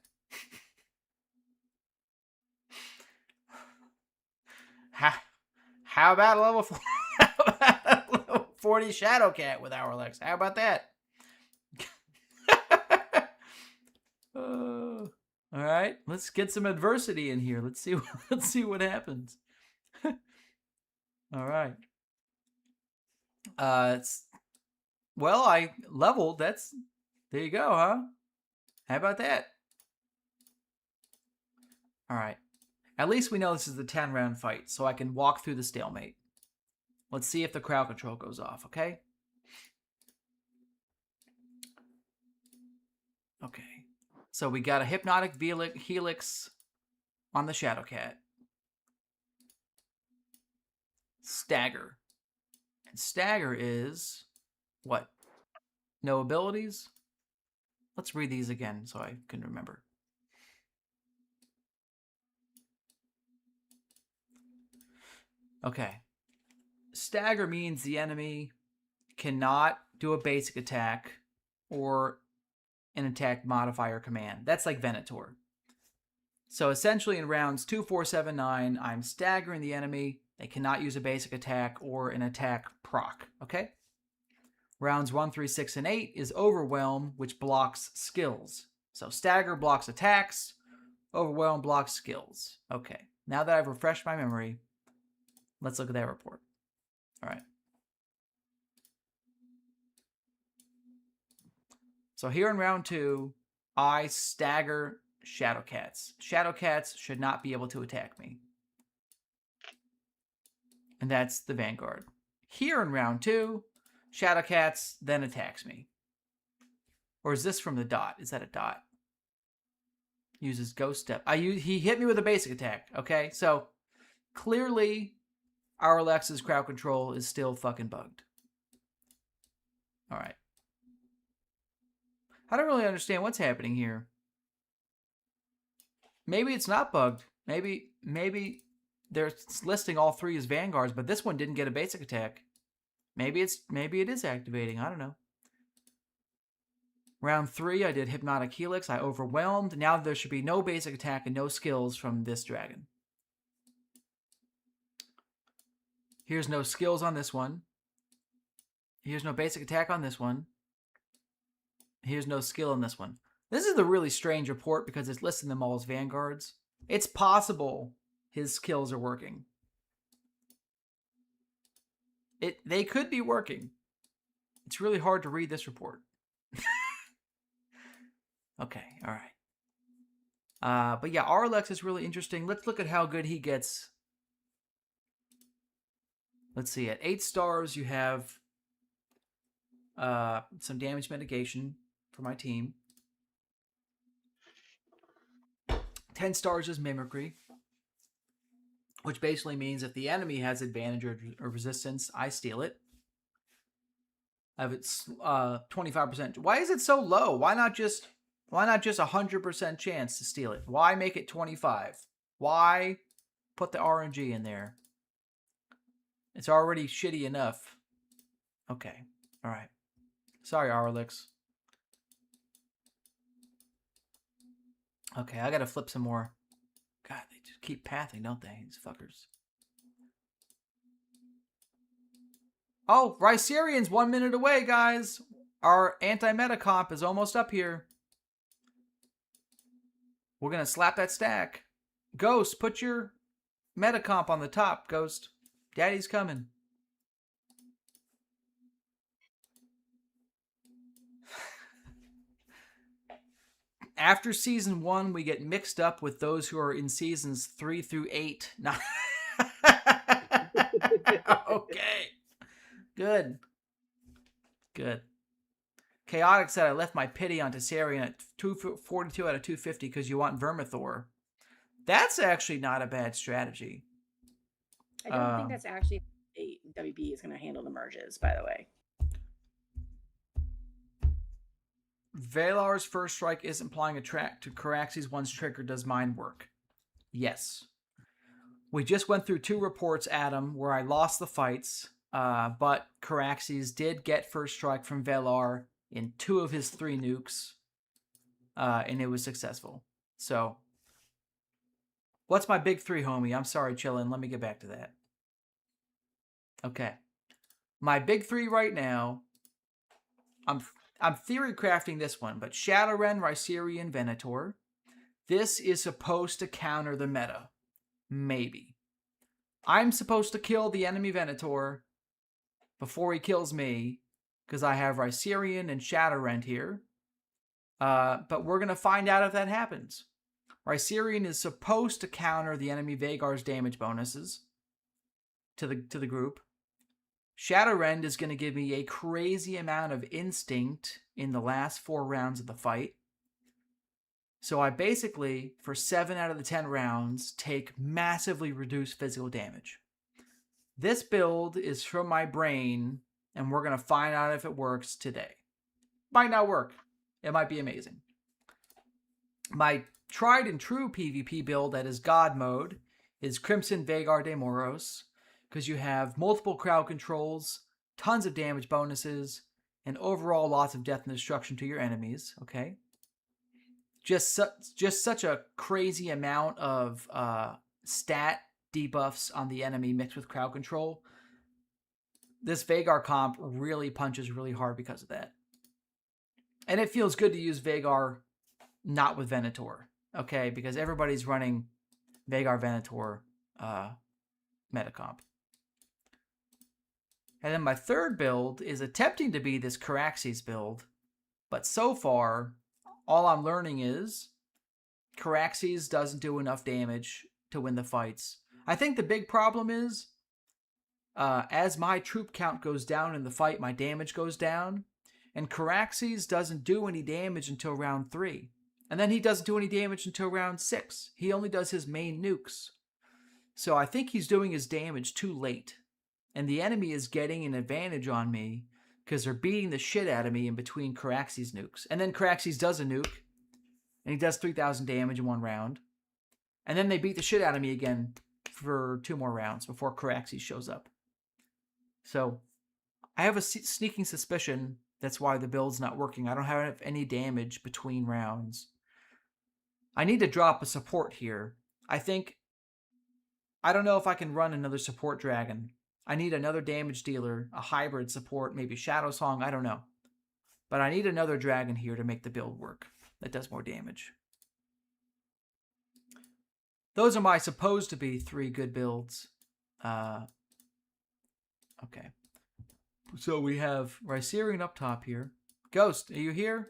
How about a level 40 Shadowcat with Hourlex? How about that? All right, let's get some adversity in here. Let's see what happens. All right. Well, I leveled. There you go, huh? How about that? All right. At least we know this is the 10-round fight, so I can walk through the stalemate. Let's see if the crowd control goes off, okay? Okay. So we got a Hypnotic Helix on the Shadowcat. Stagger. And Stagger is what? No abilities? Let's read these again so I can remember. Okay. Stagger means the enemy cannot do a basic attack or an attack modifier command. That's like Venator. So essentially in rounds 2, 4, 7, 9, I'm staggering the enemy. They cannot use a basic attack or an attack proc. Okay? Rounds 1, 3, 6, and 8 is Overwhelm, which blocks skills. So Stagger blocks attacks. Overwhelm blocks skills. Okay. Now that I've refreshed my memory, let's look at that report. All right. So here in round 2, I stagger Shadowcats. Shadowcats should not be able to attack me. And that's the Vanguard. Here in round 2, Shadowcats then attacks me. Or is this from the dot? Is that a dot? Uses Ghost Step. He hit me with a basic attack. Okay, so clearly our Alexa's crowd control is still fucking bugged. All right. I don't really understand what's happening here. Maybe it's not bugged. Maybe they're listing all 3 as Vanguards, but this one didn't get a basic attack. Maybe it is activating. I don't know. Round 3, I did Hypnotic Helix. I overwhelmed. Now there should be no basic attack and no skills from this dragon. Here's no skills on this one. Here's no basic attack on this one. Here's no skill on this one. This is a really strange report because it's listing them all as Vanguards. It's possible his skills are working. They could be working. It's really hard to read this report. Okay, all right. But yeah, Arlex is really interesting. Let's look at how good he gets. Let's see, at 8 stars, you have some damage mitigation for my team. 10 stars is Mimicry, which basically means if the enemy has advantage or resistance, I steal it. I have its 25%. Why is it so low? Why not just 100% chance to steal it? Why make it 25? Why put the RNG in there? It's already shitty enough. Okay. All right. Sorry, Arlex. Okay, I gotta flip some more. God, they just keep pathing, don't they? These fuckers. Oh, Rhycerian's 1 minute away, guys. Our anti-meta comp is almost up here. We're going to slap that stack. Ghost, put your meta comp on the top, Ghost. Daddy's coming. After season 1, we get mixed up with those who are in seasons 3 through 8. Okay. Good. Chaotic said, I left my pity on Tessarian at 242 out of 250 because you want Vermithor. That's actually not a bad strategy. I don't think that's actually how WB is going to handle the merges, by the way. Valar's first strike isn't applying a track to Caraxes once trigger. Does mine work? Yes. We just went through 2 reports, Adam, where I lost the fights, but Caraxes did get first strike from Valar in 2 of his 3 nukes, and it was successful. So, what's my big 3, homie? I'm sorry, chillin'. Let me get back to that. Okay. My big 3 right now, I'm theory crafting this one, but Shadowrend, Rhycerian, Venator. This is supposed to counter the meta. Maybe. I'm supposed to kill the enemy Venator before he kills me, because I have Rhycerian and Shadowrend here. But we're going to find out if that happens. Rhycerian is supposed to counter the enemy Vhagar's damage bonuses to the group. Shadowrend is going to give me a crazy amount of instinct in the last 4 rounds of the fight. So I basically, for 7 out of the 10 rounds, take massively reduced physical damage. This build is from my brain, and we're going to find out if it works today. Might not work. It might be amazing. My tried and true PvP build that is God mode is Crimson Vhagar de Moros, because you have multiple crowd controls, tons of damage bonuses, and overall lots of death and destruction to your enemies, okay? Just such a crazy amount of stat debuffs on the enemy mixed with crowd control. This Vhagar comp really punches really hard because of that. And it feels good to use Vhagar not with Venator, okay? Because everybody's running Vhagar Venator meta comp. And then my third build is attempting to be this Caraxes build, but so far, all I'm learning is Caraxes doesn't do enough damage to win the fights. I think the big problem is, as my troop count goes down in the fight, my damage goes down, and Caraxes doesn't do any damage until round 3. And then he doesn't do any damage until round 6. He only does his main nukes. So I think he's doing his damage too late. And the enemy is getting an advantage on me because they're beating the shit out of me in between Caraxes nukes. And then Caraxes does a nuke, and he does 3,000 damage in 1 round. And then they beat the shit out of me again for 2 more rounds before Caraxes shows up. So I have a sneaking suspicion that's why the build's not working. I don't have any damage between rounds. I need to drop a support here. I don't know if I can run another support dragon. I need another damage dealer, a hybrid support, maybe Shadow Song, I don't know. But I need another dragon here to make the build work that does more damage. Those are my supposed to be 3 good builds. Okay. So we have Rhycerian up top here. Ghost, are you here?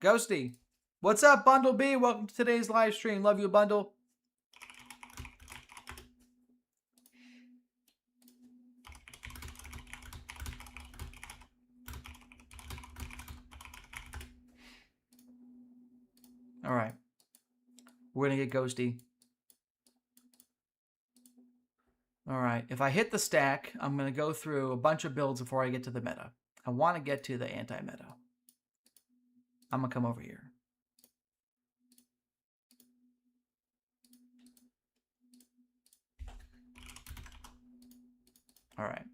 Ghosty. What's up, Bundle B? Welcome to today's live stream. Love you, Bundle. All right. We're going to get Ghosty. All right. If I hit the stack, I'm going to go through a bunch of builds before I get to the meta. I want to get to the anti-meta. I'm going to come over here. All right.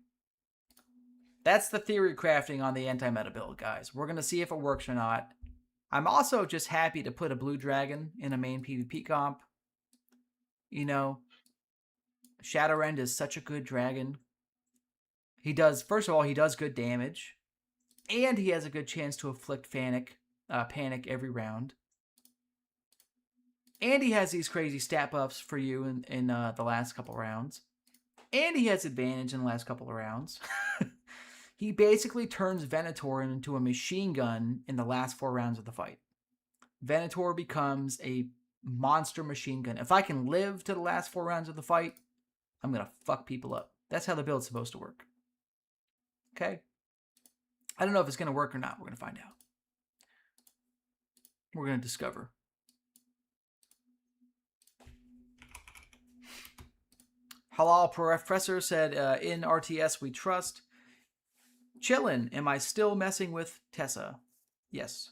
That's the theory crafting on the anti-meta build, guys. We're going to see if it works or not. I'm also just happy to put a blue dragon in a main PvP comp. You know, Shadowrend is such a good dragon. He does, first of all, he does good damage. And he has a good chance to afflict panic every round. And he has these crazy stat buffs for you in the last couple rounds. And he has advantage in the last couple of rounds. He basically turns Venator into a machine gun in the last 4 rounds of the fight. Venator becomes a monster machine gun. If I can live to the last 4 rounds of the fight, I'm going to fuck people up. That's how the build's supposed to work. Okay? I don't know if it's going to work or not. We're going to find out. We're going to discover. Halal Professor said, in RTS we trust. Chillin', am I still messing with Tessa? Yes.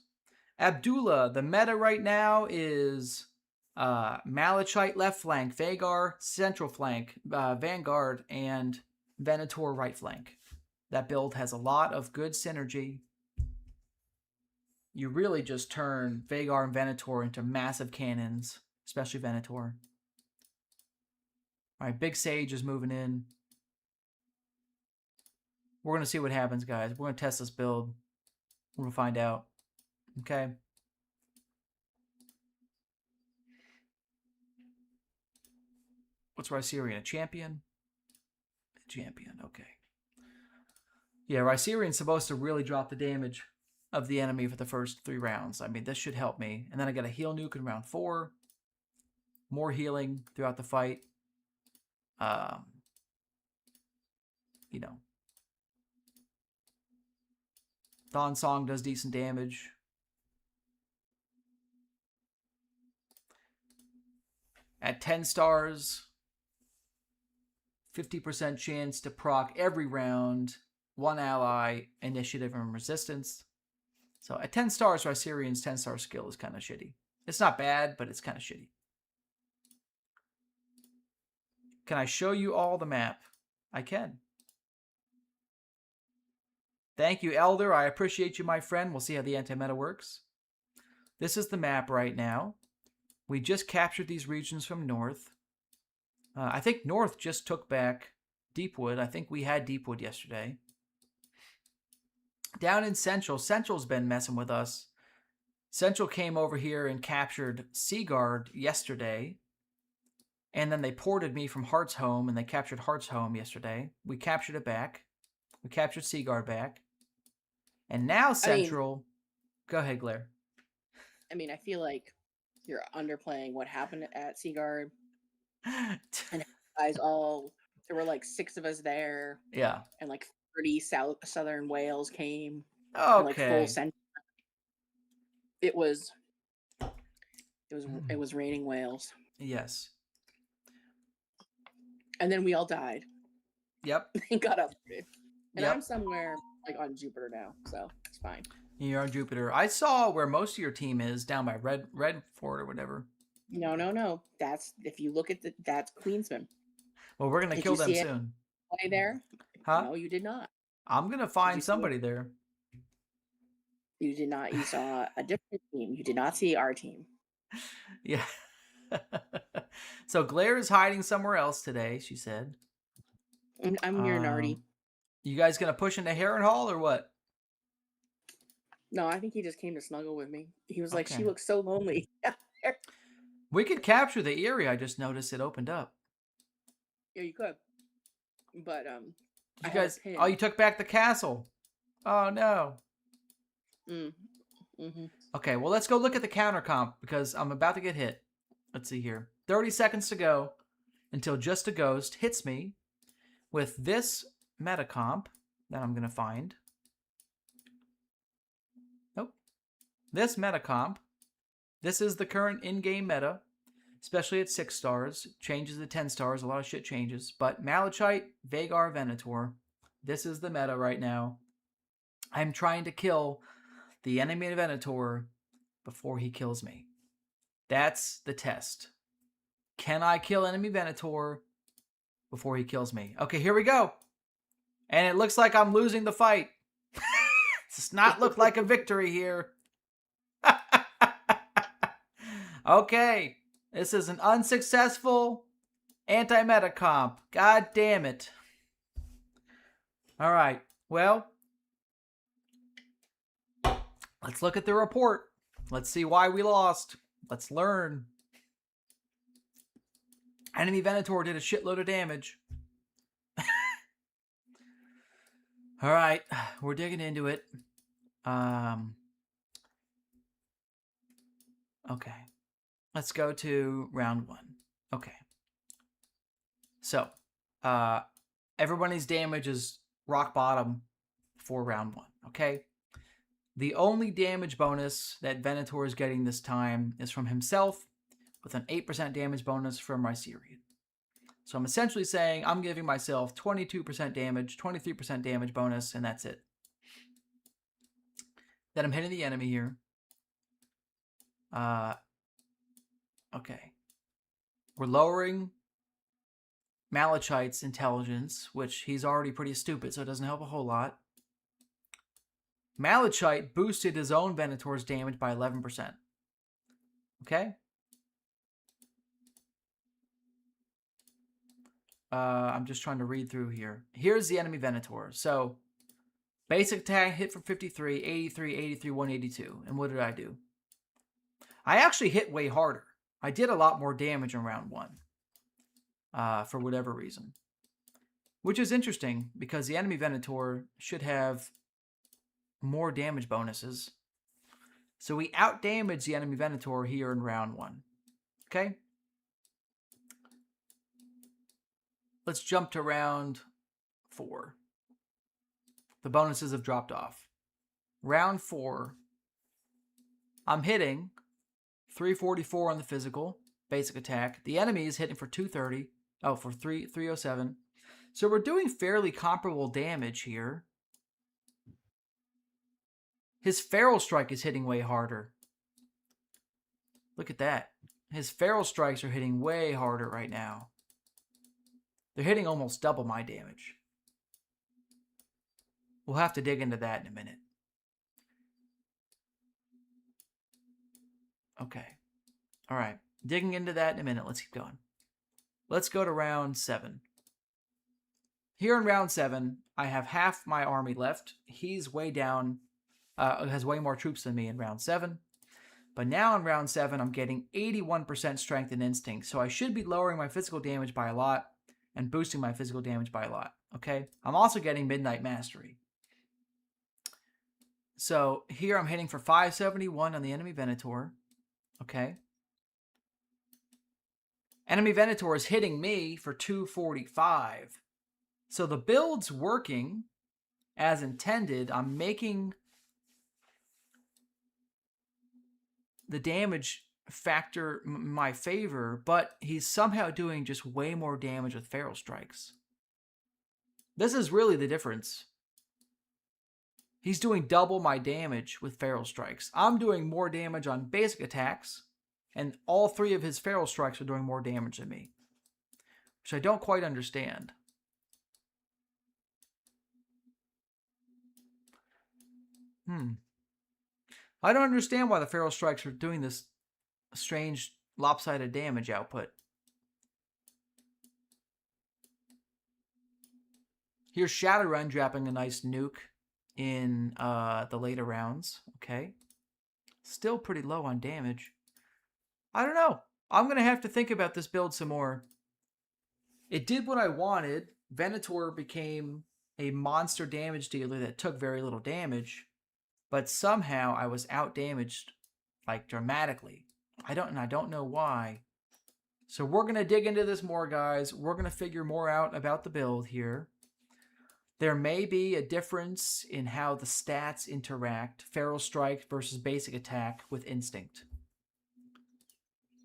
Abdullah, the meta right now is Malachite left flank, Vhagar central flank, Vanguard, and Venator right flank. That build has a lot of good synergy. You really just turn Vhagar and Venator into massive cannons, especially Venator. All right, Big Sage is moving in. We're going to see what happens, guys. We're going to test this build. We're going to find out. Okay. What's Rhycerian? A champion? A champion, okay. Yeah, Rhycerian's supposed to really drop the damage of the enemy for the first 3 rounds. I mean, this should help me. And then I got a heal nuke in round 4. More healing throughout the fight. You know. Dawn Song does decent damage. At 10 stars, 50% chance to proc every round, 1 ally, initiative, and resistance. So at 10 stars, Rhycerian's 10-star skill is kind of shitty. It's not bad, but it's kind of shitty. Can I show you all the map? I can. Thank you, Elder. I appreciate you, my friend. We'll see how the anti-meta works. This is the map right now. We just captured these regions from North. I think North just took back Deepwood. I think we had Deepwood yesterday. Down in Central, Central's been messing with us. Central came over here and captured Seaguard yesterday. And then they ported me from Heart's Home, and they captured Heart's Home yesterday. We captured it back. We captured Seaguard back. And now Central... Go ahead, Claire. I mean, I feel like you're underplaying what happened at Seaguard. And guys all... There were like 6 of us there. Yeah. And like 30 southern whales came. Okay. And like full center. It was raining whales. Yes. And then we all died. Yep. And got upgraded. And Yep. I'm somewhere like on Jupiter now, so it's fine. You're on Jupiter. I saw where most of your team is, down by Red Fort or whatever. No. That's, if you look at that's Queensman. Well, we're gonna kill them see soon. Play there? Huh? No, you did not. I'm gonna find somebody there. You did not. You saw a different team. You did not see our team. Yeah. So Claire is hiding somewhere else today, she said. I'm near Nardi. You guys gonna push into Heron Hall or what? No, I think he just came to snuggle with me. He was like, Okay. she looks so lonely. We could capture the Eyrie. I just noticed it opened up. Yeah, you could. But You guys, oh, you took back the castle. Oh no. Mm-hmm. Okay, well, let's go look at the counter comp because I'm about to get hit. Let's see here. 30 seconds to go until Just a Ghost hits me with this meta comp that I'm going to find. Nope. This meta comp. This is the current in-game meta, especially at 6 stars. Changes to 10 stars. A lot of shit changes. But Malachite, Vhagar, Venator. This is the meta right now. I'm trying to kill the enemy Venator before he kills me. That's the test. Can I kill enemy Venator before he kills me? Okay, here we go. And it looks like I'm losing the fight. Does not look like a victory here. Okay, this is an unsuccessful anti-meta comp. God damn it. All right. Well, let's look at the report. Let's see why we lost. Let's learn. Enemy Venator did a shitload of damage. All right, we're digging into it. Okay. Let's go to round 1. Okay. So, everybody's damage is rock bottom for round 1, okay? The only damage bonus that Venator is getting this time is from himself, with an 8% damage bonus from Rhycerian. So I'm essentially saying I'm giving myself 22% damage, 23% damage bonus, and that's it. Then I'm hitting the enemy here. Okay. We're lowering Malachite's intelligence, which he's already pretty stupid, so it doesn't help a whole lot. Malachite boosted his own Venator's damage by 11%. Okay? I'm just trying to read through here. Here's the enemy Venator. So, basic attack hit for 53, 83, 83, 182. And what did I do? I actually hit way harder. I did a lot more damage in round 1. For whatever reason. Which is interesting, because the enemy Venator should have more damage bonuses. So we outdamaged the enemy Venator here in round 1. Okay? Let's jump to round 4. The bonuses have dropped off. Round 4, I'm hitting 344 on the physical, basic attack. The enemy is hitting for 230. Oh, for 307. So we're doing fairly comparable damage here. His Feral Strike is hitting way harder. Look at that. His Feral Strikes are hitting way harder right now. They're hitting almost double my damage. We'll have to dig into that in a minute. Okay. All right. Digging into that in a minute. Let's keep going. Let's go to round 7. Here in round 7, I have half my army left. He's way down, has way more troops than me in round 7. But now in round 7, I'm getting 81% strength and instinct. So I should be lowering my physical damage by a lot and boosting my physical damage by a lot. Okay? I'm also getting Midnight Mastery. So here I'm hitting for 571 on the enemy Venator. Okay? Enemy Venator is hitting me for 245. So the build's working as intended. I'm making the damage factor my favor, but he's somehow doing just way more damage with Feral Strikes. This is really the difference. He's doing double my damage with Feral Strikes. I'm doing more damage on basic attacks, and all 3 of his Feral Strikes are doing more damage than me, which I don't quite understand. I don't understand why the Feral Strikes are doing this strange lopsided damage output. Here's Shadowrun dropping a nice nuke in the later rounds. Okay. Still pretty low on damage. I don't know. I'm going to have to think about this build some more. It did what I wanted. Venator became a monster damage dealer that took very little damage. But somehow I was outdamaged, like, dramatically. I don't know why. So we're going to dig into this more, guys. We're going to figure more out about the build here. There may be a difference in how the stats interact, Feral Strike versus basic attack with instinct.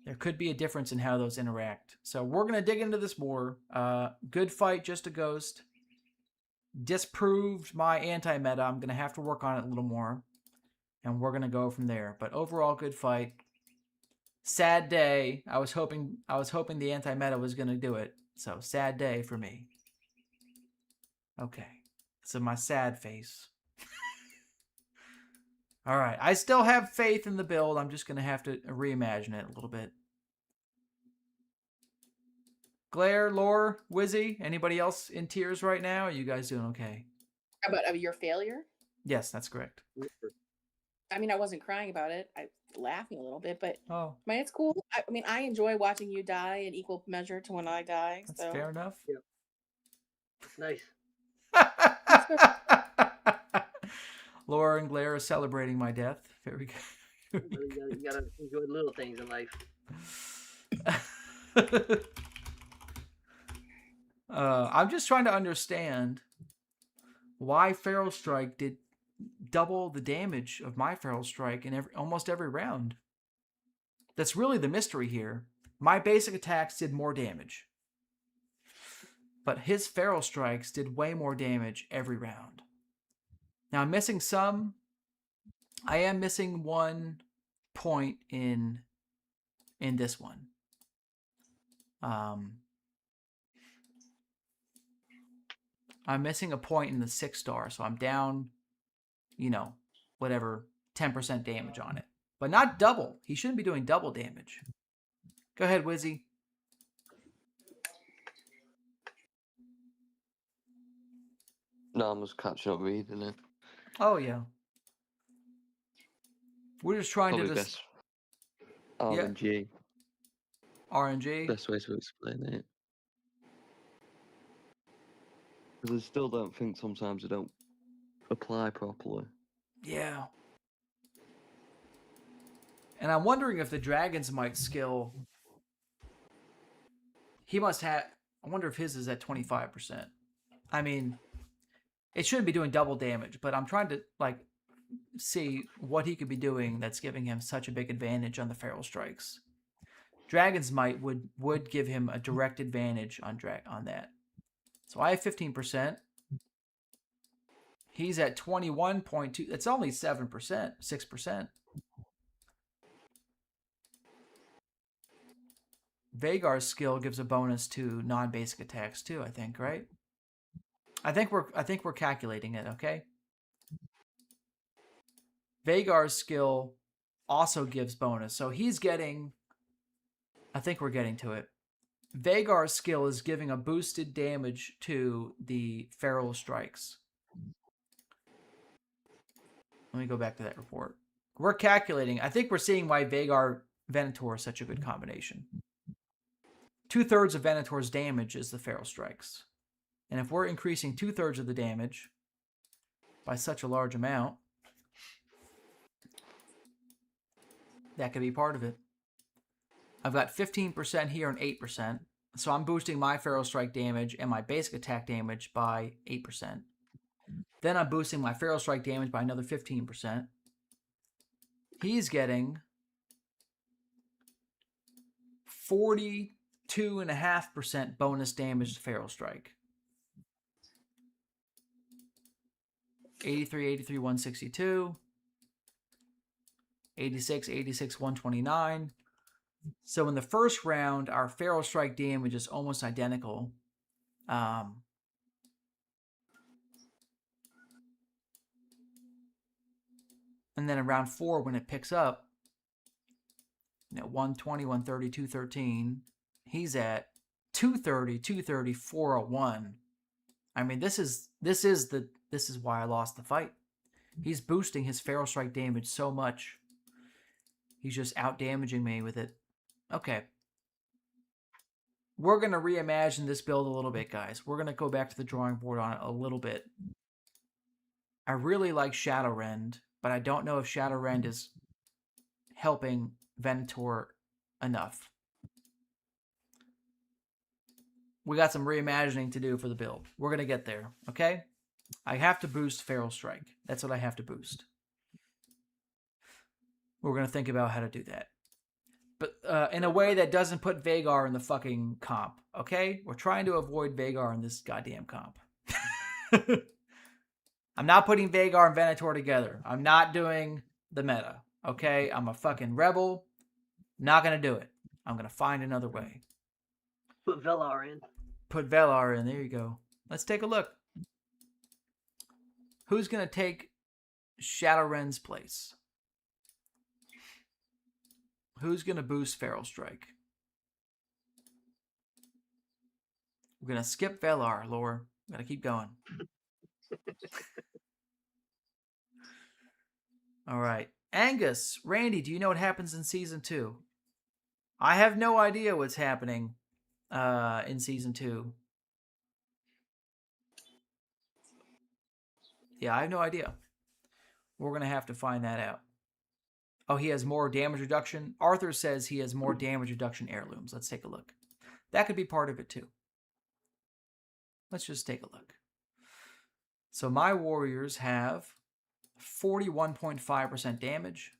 There could be a difference in how those interact. So we're going to dig into this more. Good fight, just a ghost. Disproved my anti-meta. I'm going to have to work on it a little more. And we're going to go from there. But overall, good fight. Sad day. I was hoping the anti-meta was going to do it. So, sad day for me. Okay. So, my sad face. Alright. I still have faith in the build. I'm just going to have to reimagine it a little bit. Glare, Lore, Wizzy, anybody else in tears right now? Are you guys doing okay? About your failure? Yes, that's correct. I mean, I wasn't crying about it. I laughing a little bit, but Oh, I mean, it's cool. I mean, I enjoy watching you die in equal measure to when I die. that's So fair enough. Nice. Laura and Blair are celebrating my death. Very good. You gotta enjoy little things in life. I'm just trying to understand why Feral Strike did double the damage of my Feral Strike in almost every round. That's really the mystery here. My basic attacks did more damage, but his Feral Strikes did way more damage every round. Now I'm missing some. I am missing 1 point in this one. I'm missing a point in the 6-star, so I'm down, whatever, 10% damage on it. But not double. He shouldn't be doing double damage. Go ahead, Wizzy. No, I'm just catching up reading it. Oh, yeah. We're just trying Probably to just... best RNG. RNG? Best way to explain it. Because I still don't think sometimes they don't apply properly. Yeah. And I'm wondering if the Dragon's Might skill... He must have... I wonder if his is at 25%. I mean, it shouldn't be doing double damage, but I'm trying to, see what he could be doing that's giving him such a big advantage on the Feral Strikes. Dragon's Might would give him a direct advantage on that. So I have 15%. He's at 21.2. That's only 7%, 6%. Vhagar's skill gives a bonus to non-basic attacks too, I think, right? I think we're calculating it, okay? Vhagar's skill also gives bonus. So he's getting... I think we're getting to it. Vhagar's skill is giving a boosted damage to the Feral Strikes. Let me go back to that report. We're calculating. I think we're seeing why Vhagar Venator is such a good combination. 2/3 of Venator's damage is the Feral Strikes. And if we're increasing 2/3 of the damage by such a large amount, that could be part of it. I've got 15% here and 8%. So I'm boosting my Feral Strike damage and my basic attack damage by 8%. Then I'm boosting my Feral Strike damage by another 15%. He's getting 42.5% bonus damage to Feral Strike. 83, 83, 162. 86, 86, 129. So in the first round, our Feral Strike damage is almost identical. And then in round 4, when it picks up, 120, 130, 213, he's at 230, 230, 401. I mean, this is why I lost the fight. He's boosting his Feral Strike damage so much. He's just out damaging me with it. Okay. We're going to reimagine this build a little bit, guys. We're going to go back to the drawing board on it a little bit. I really like Shadowrend, but I don't know if Shadowrend is helping Venator enough. We got some reimagining to do for the build. We're going to get there, okay? I have to boost Feral Strike. That's what I have to boost. We're going to think about how to do that. But in a way that doesn't put Vhagar in the fucking comp, okay? We're trying to avoid Vhagar in this goddamn comp. I'm not putting Vhagar and Venator together. I'm not doing the meta, okay? I'm a fucking rebel. Not going to do it. I'm going to find another way. Put Velar in. Put Velar in. There you go. Let's take a look. Who's going to take Shadowrend's place? Who's going to boost Feral Strike? We're going to skip Velar, Laura. We're going to keep going. All right. Angus, Randy, do you know what happens in Season 2? I have no idea what's happening in Season 2. Yeah, I have no idea. We're going to have to find that out. Oh, he has more damage reduction. Arthur says he has more damage reduction heirlooms. Let's take a look. That could be part of it too. Let's just take a look. So my warriors have 41.5% damage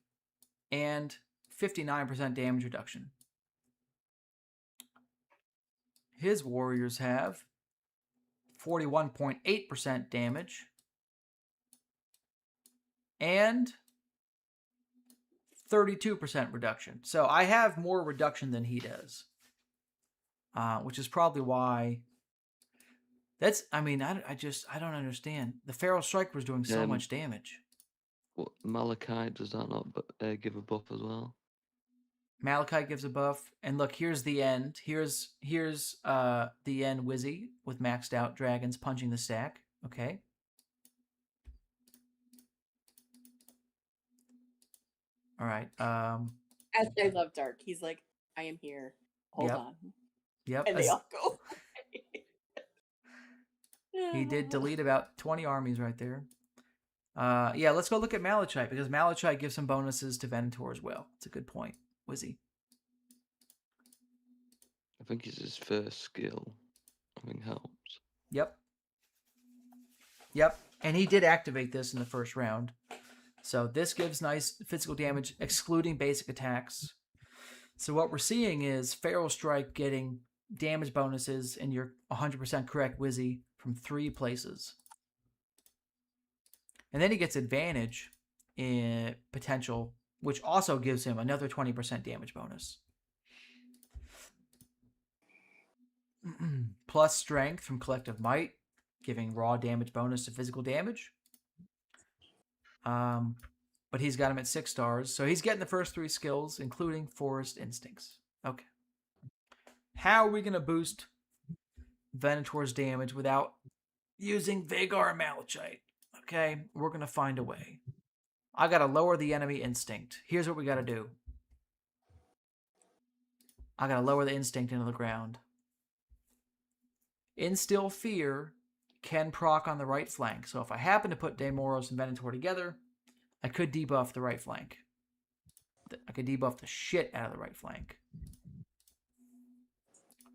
and 59% damage reduction. His warriors have 41.8% damage and 32% reduction. So I have more reduction than he does, which is probably why. That's. I mean, I don't understand. The Feral Strike was doing so much damage. What, Malachite, does that not give a buff as well? Malachite gives a buff, and look, here's the end. Here's the end Wizzy with maxed out dragons punching the stack. Okay. All right. I love Dark. He's like, I am here. Hold on. Yep. And they all go. He did delete about 20 armies right there. Yeah, let's go look at Malachite, because Malachite gives some bonuses to Venator as well. It's a good point. Wizzy. I think it's his first skill. I think helps. Yep. Yep. And he did activate this in the first round. So this gives nice physical damage, excluding basic attacks. So what we're seeing is Feral Strike getting damage bonuses, and you're 100% correct, Wizzy, from 3 places. And then he gets advantage in potential, which also gives him another 20% damage bonus. Plus strength from Collective Might, giving raw damage bonus to physical damage. But he's got him at 6 stars. So he's getting the first 3 skills, including Forest Instincts. Okay. How are we going to boost Venator's damage without using Vhagar and Malachite? Okay, we're going to find a way. I got to lower the enemy instinct. Here's what we got to do. I got to lower the instinct into the ground. Instill Fear can proc on the right flank. So if I happen to put Demoros and Venator together, I could debuff the right flank. I could debuff the shit out of the right flank.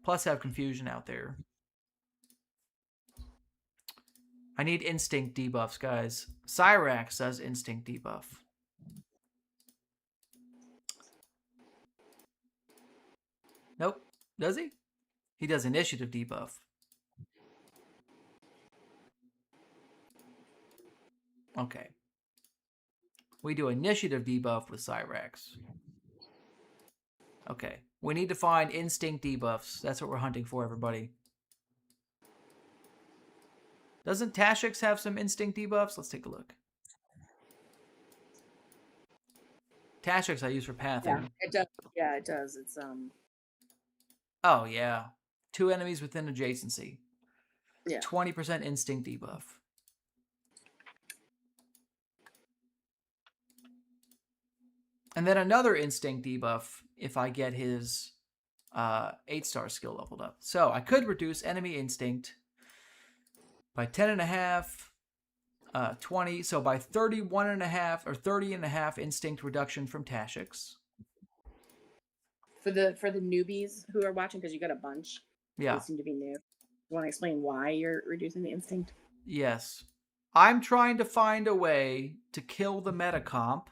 Plus have Confusion out there. I need Instinct debuffs, guys. Cyrax does Instinct debuff. Nope. Does he? He does Initiative debuff. Okay. We do Initiative debuff with Cyrax. Okay. We need to find Instinct debuffs. That's what we're hunting for, everybody. Doesn't Tashix have some Instinct debuffs? Let's take a look. Tashix I use for pathing. Yeah, it does. Yeah, it does. It's Oh yeah. 2 enemies within adjacency. Yeah. 20% Instinct debuff. And then another Instinct debuff if I get his 8-star skill leveled up. So I could reduce enemy Instinct by 10.5, 20. So by 31.5 or 30.5 Instinct reduction from Tashix. for the newbies who are watching, because you got a bunch. Yeah. They seem to be new. You want to explain why you're reducing the instinct? Yes. I'm trying to find a way to kill the meta comp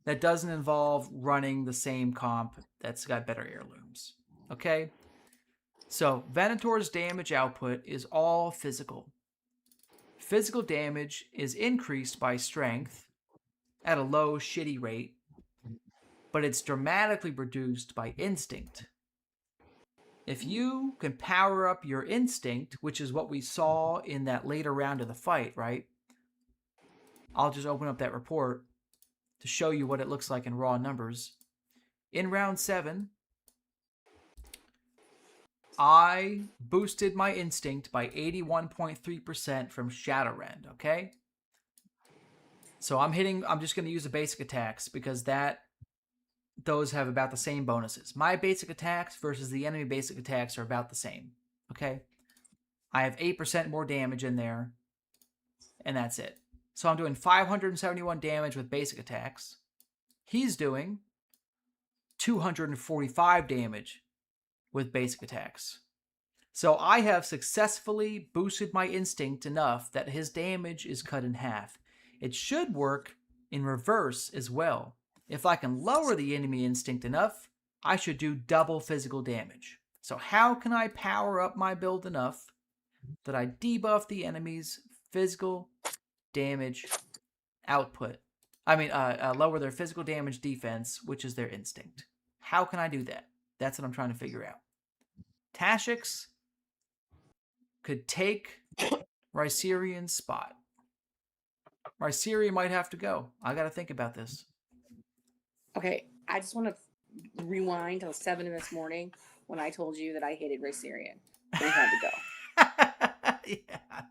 that doesn't involve running the same comp that's got better heirlooms. Okay? So, Venator's damage output is all physical. Physical damage is increased by strength at a low, shitty rate, but it's dramatically reduced by instinct. If you can power up your instinct, which is what we saw in that later round of the fight, right? I'll just open up that report to show you what it looks like in raw numbers. In round 7, I boosted my instinct by 81.3% from Shadowrend, okay? So I'm just going to use the basic attacks because those have about the same bonuses. My basic attacks versus the enemy basic attacks are about the same, okay? I have 8% more damage in there, and that's it. So I'm doing 571 damage with basic attacks. He's doing 245 damage with basic attacks. So I have successfully boosted my instinct enough that his damage is cut in half. It should work in reverse as well. If I can lower the enemy instinct enough, I should do double physical damage. So how can I power up my build enough that I debuff the enemy's physical damage output? Lower their physical damage defense, which is their instinct. How can I do that? That's what I'm trying to figure out. Tashix could take Rhycerian's spot. Rhycerian might have to go. I got to think about this. Okay, I just want to rewind till 7 this morning when I told you that I hated Rhycerian. He had to go. Yeah.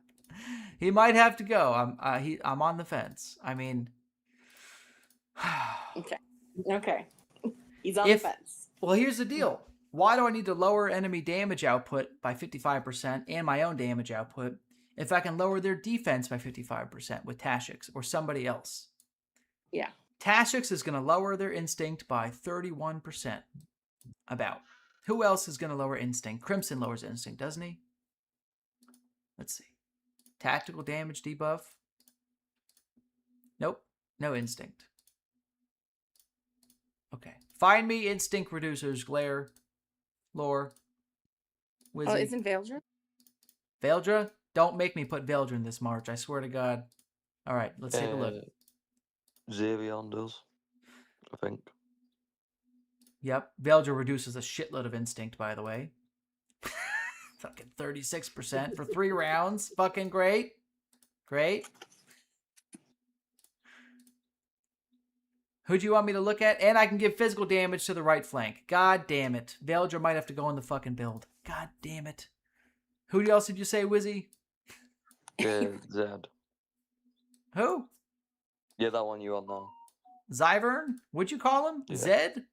He might have to go. I'm on the fence. I mean... Okay. He's on the fence. Well, here's the deal. Why do I need to lower enemy damage output by 55% and my own damage output if I can lower their defense by 55% with Tashix or somebody else? Yeah. Tashix is going to lower their instinct by 31%. About. Who else is going to lower instinct? Crimson lowers instinct, doesn't he? Let's see. Tactical damage debuff. Nope. No instinct. Okay. Find me instinct reducers, Glare. Lore. Wizzy. Oh, isn't Vhagar? Vhagar? Don't make me put Vhagar in this march, I swear to God. Alright, let's take a look. Xerion does, I think. Yep. Vhagar reduces a shitload of instinct, by the way. Fucking 36% for 3 rounds. Fucking great. Great. Who do you want me to look at? And I can give physical damage to the right flank. God damn it. Vhagar might have to go in the fucking build. God damn it. Who else did you say, Wizzy? Zed. Who? Yeah, that one you're on now. Zyvern? What'd you call him? Yeah. Zed?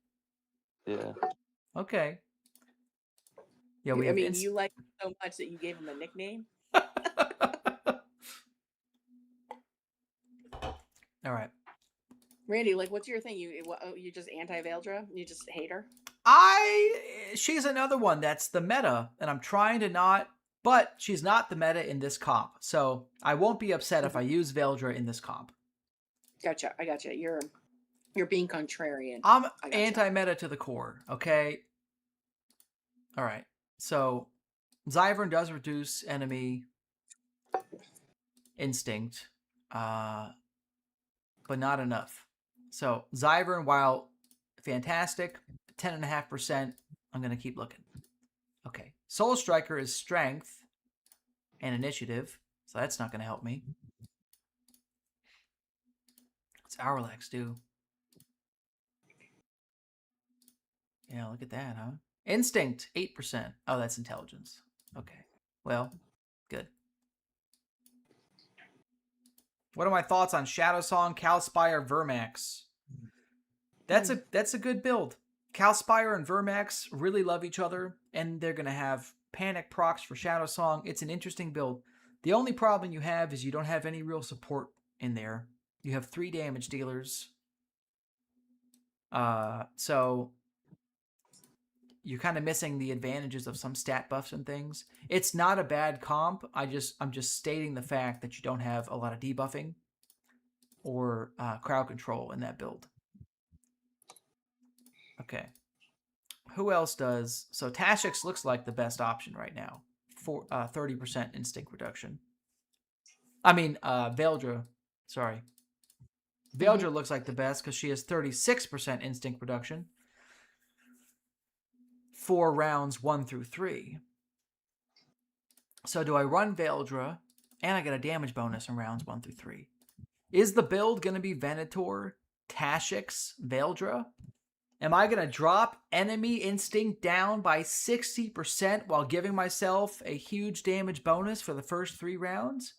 Yeah. Okay. Yeah, you like him so much that you gave him a nickname? All right. Randy, what's your thing? You just anti-Vhagar? You just hate her? She's another one that's the meta, and I'm trying to not, but she's not the meta in this comp. So I won't be upset if I use Vhagar in this comp. Gotcha. I gotcha. You're being contrarian. I'm anti-meta to the core, okay? All right. So Zyvern does reduce enemy instinct, but not enough. So Zyvern, while fantastic, 10.5%, I'm going to keep looking. Okay. Soul Striker is strength and initiative, so that's not going to help me. What's Hourlax do? Yeah, look at that, huh? Instinct, 8%. Oh, that's intelligence. Okay. Well, good. What are my thoughts on Shadow Song, Calspire, Vermax? That's a good build. Calspire and Vermax really love each other, and they're going to have panic procs for Shadow Song. It's an interesting build. The only problem you have is you don't have any real support in there. You have 3 damage dealers. So you're kind of missing the advantages of some stat buffs and things. It's not a bad comp. I'm just stating the fact that you don't have a lot of debuffing or crowd control in that build. Okay. Who else does? So Tashix looks like the best option right now. For 30% instinct reduction. I mean, Vhagar. Sorry. Vhagar looks like the best because she has 36% instinct reduction. 4 rounds 1 through 3. So do I run Vhagar and I get a damage bonus in rounds 1 through 3? Is the build going to be Venator, Tashix, Vhagar? Am I going to drop enemy instinct down by 60% while giving myself a huge damage bonus for the first 3 rounds?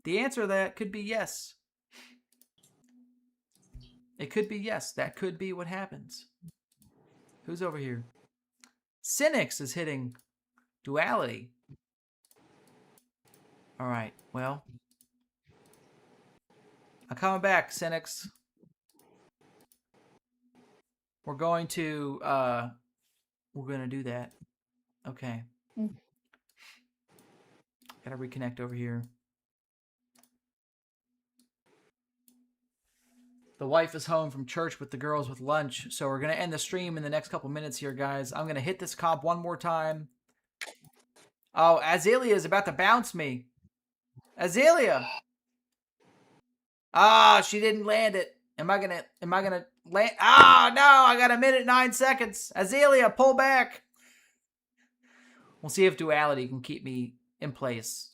The answer to that could be yes. It could be yes. That could be what happens. Who's over here? Cynics is hitting duality. All right, well. I'm coming back, Cynics. We're going to do that. Okay. Gotta reconnect over here. The wife is home from church with the girls with lunch, so we're gonna end the stream in the next couple minutes here, guys. I'm gonna hit this comp one more time. Oh, Azalea is about to bounce me. Azalea! Ah, she didn't land it. Am I gonna land? Ah, no, I got 1 minute 9 seconds. Azalea, pull back. We'll see if duality can keep me in place.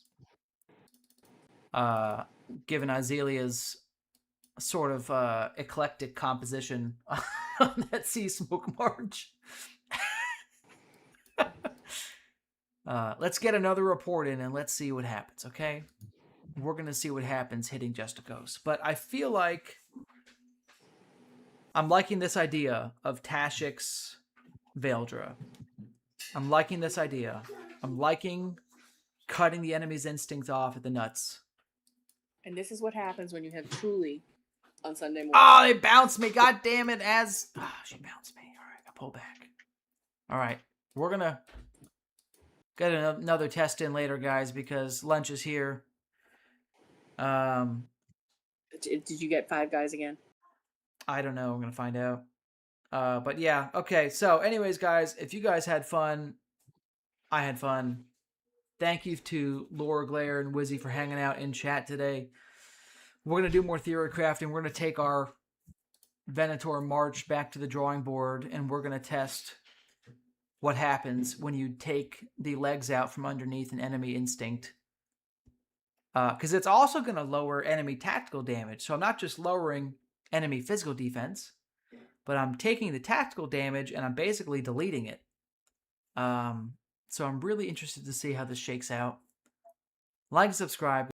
Given Azalea's sort of eclectic composition on that Sea Smoke March. Let's get another report in and let's see what happens, okay? We're going to see what happens hitting Just a Ghost. But I feel like I'm liking this idea of Tashik's Veldra. I'm liking this idea. I'm liking cutting the enemy's instincts off at the nuts. And this is what happens when you have Truly on Sunday morning. Oh, they bounced me. God damn it. She bounced me. All right, I pull back. All right, we're going to get another test in later, guys, because lunch is here. Did you get 5 guys again? I don't know. I'm going to find out. But yeah, okay. So anyways, guys, if you guys had fun, I had fun. Thank you to Laura Glare and Wizzy for hanging out in chat today. We're going to do more theory crafting. We're going to take our Venator March back to the drawing board, and we're going to test what happens when you take the legs out from underneath an enemy instinct. Because it's also going to lower enemy tactical damage. So I'm not just lowering enemy physical defense, but I'm taking the tactical damage and I'm basically deleting it. So I'm really interested to see how this shakes out. Like and subscribe.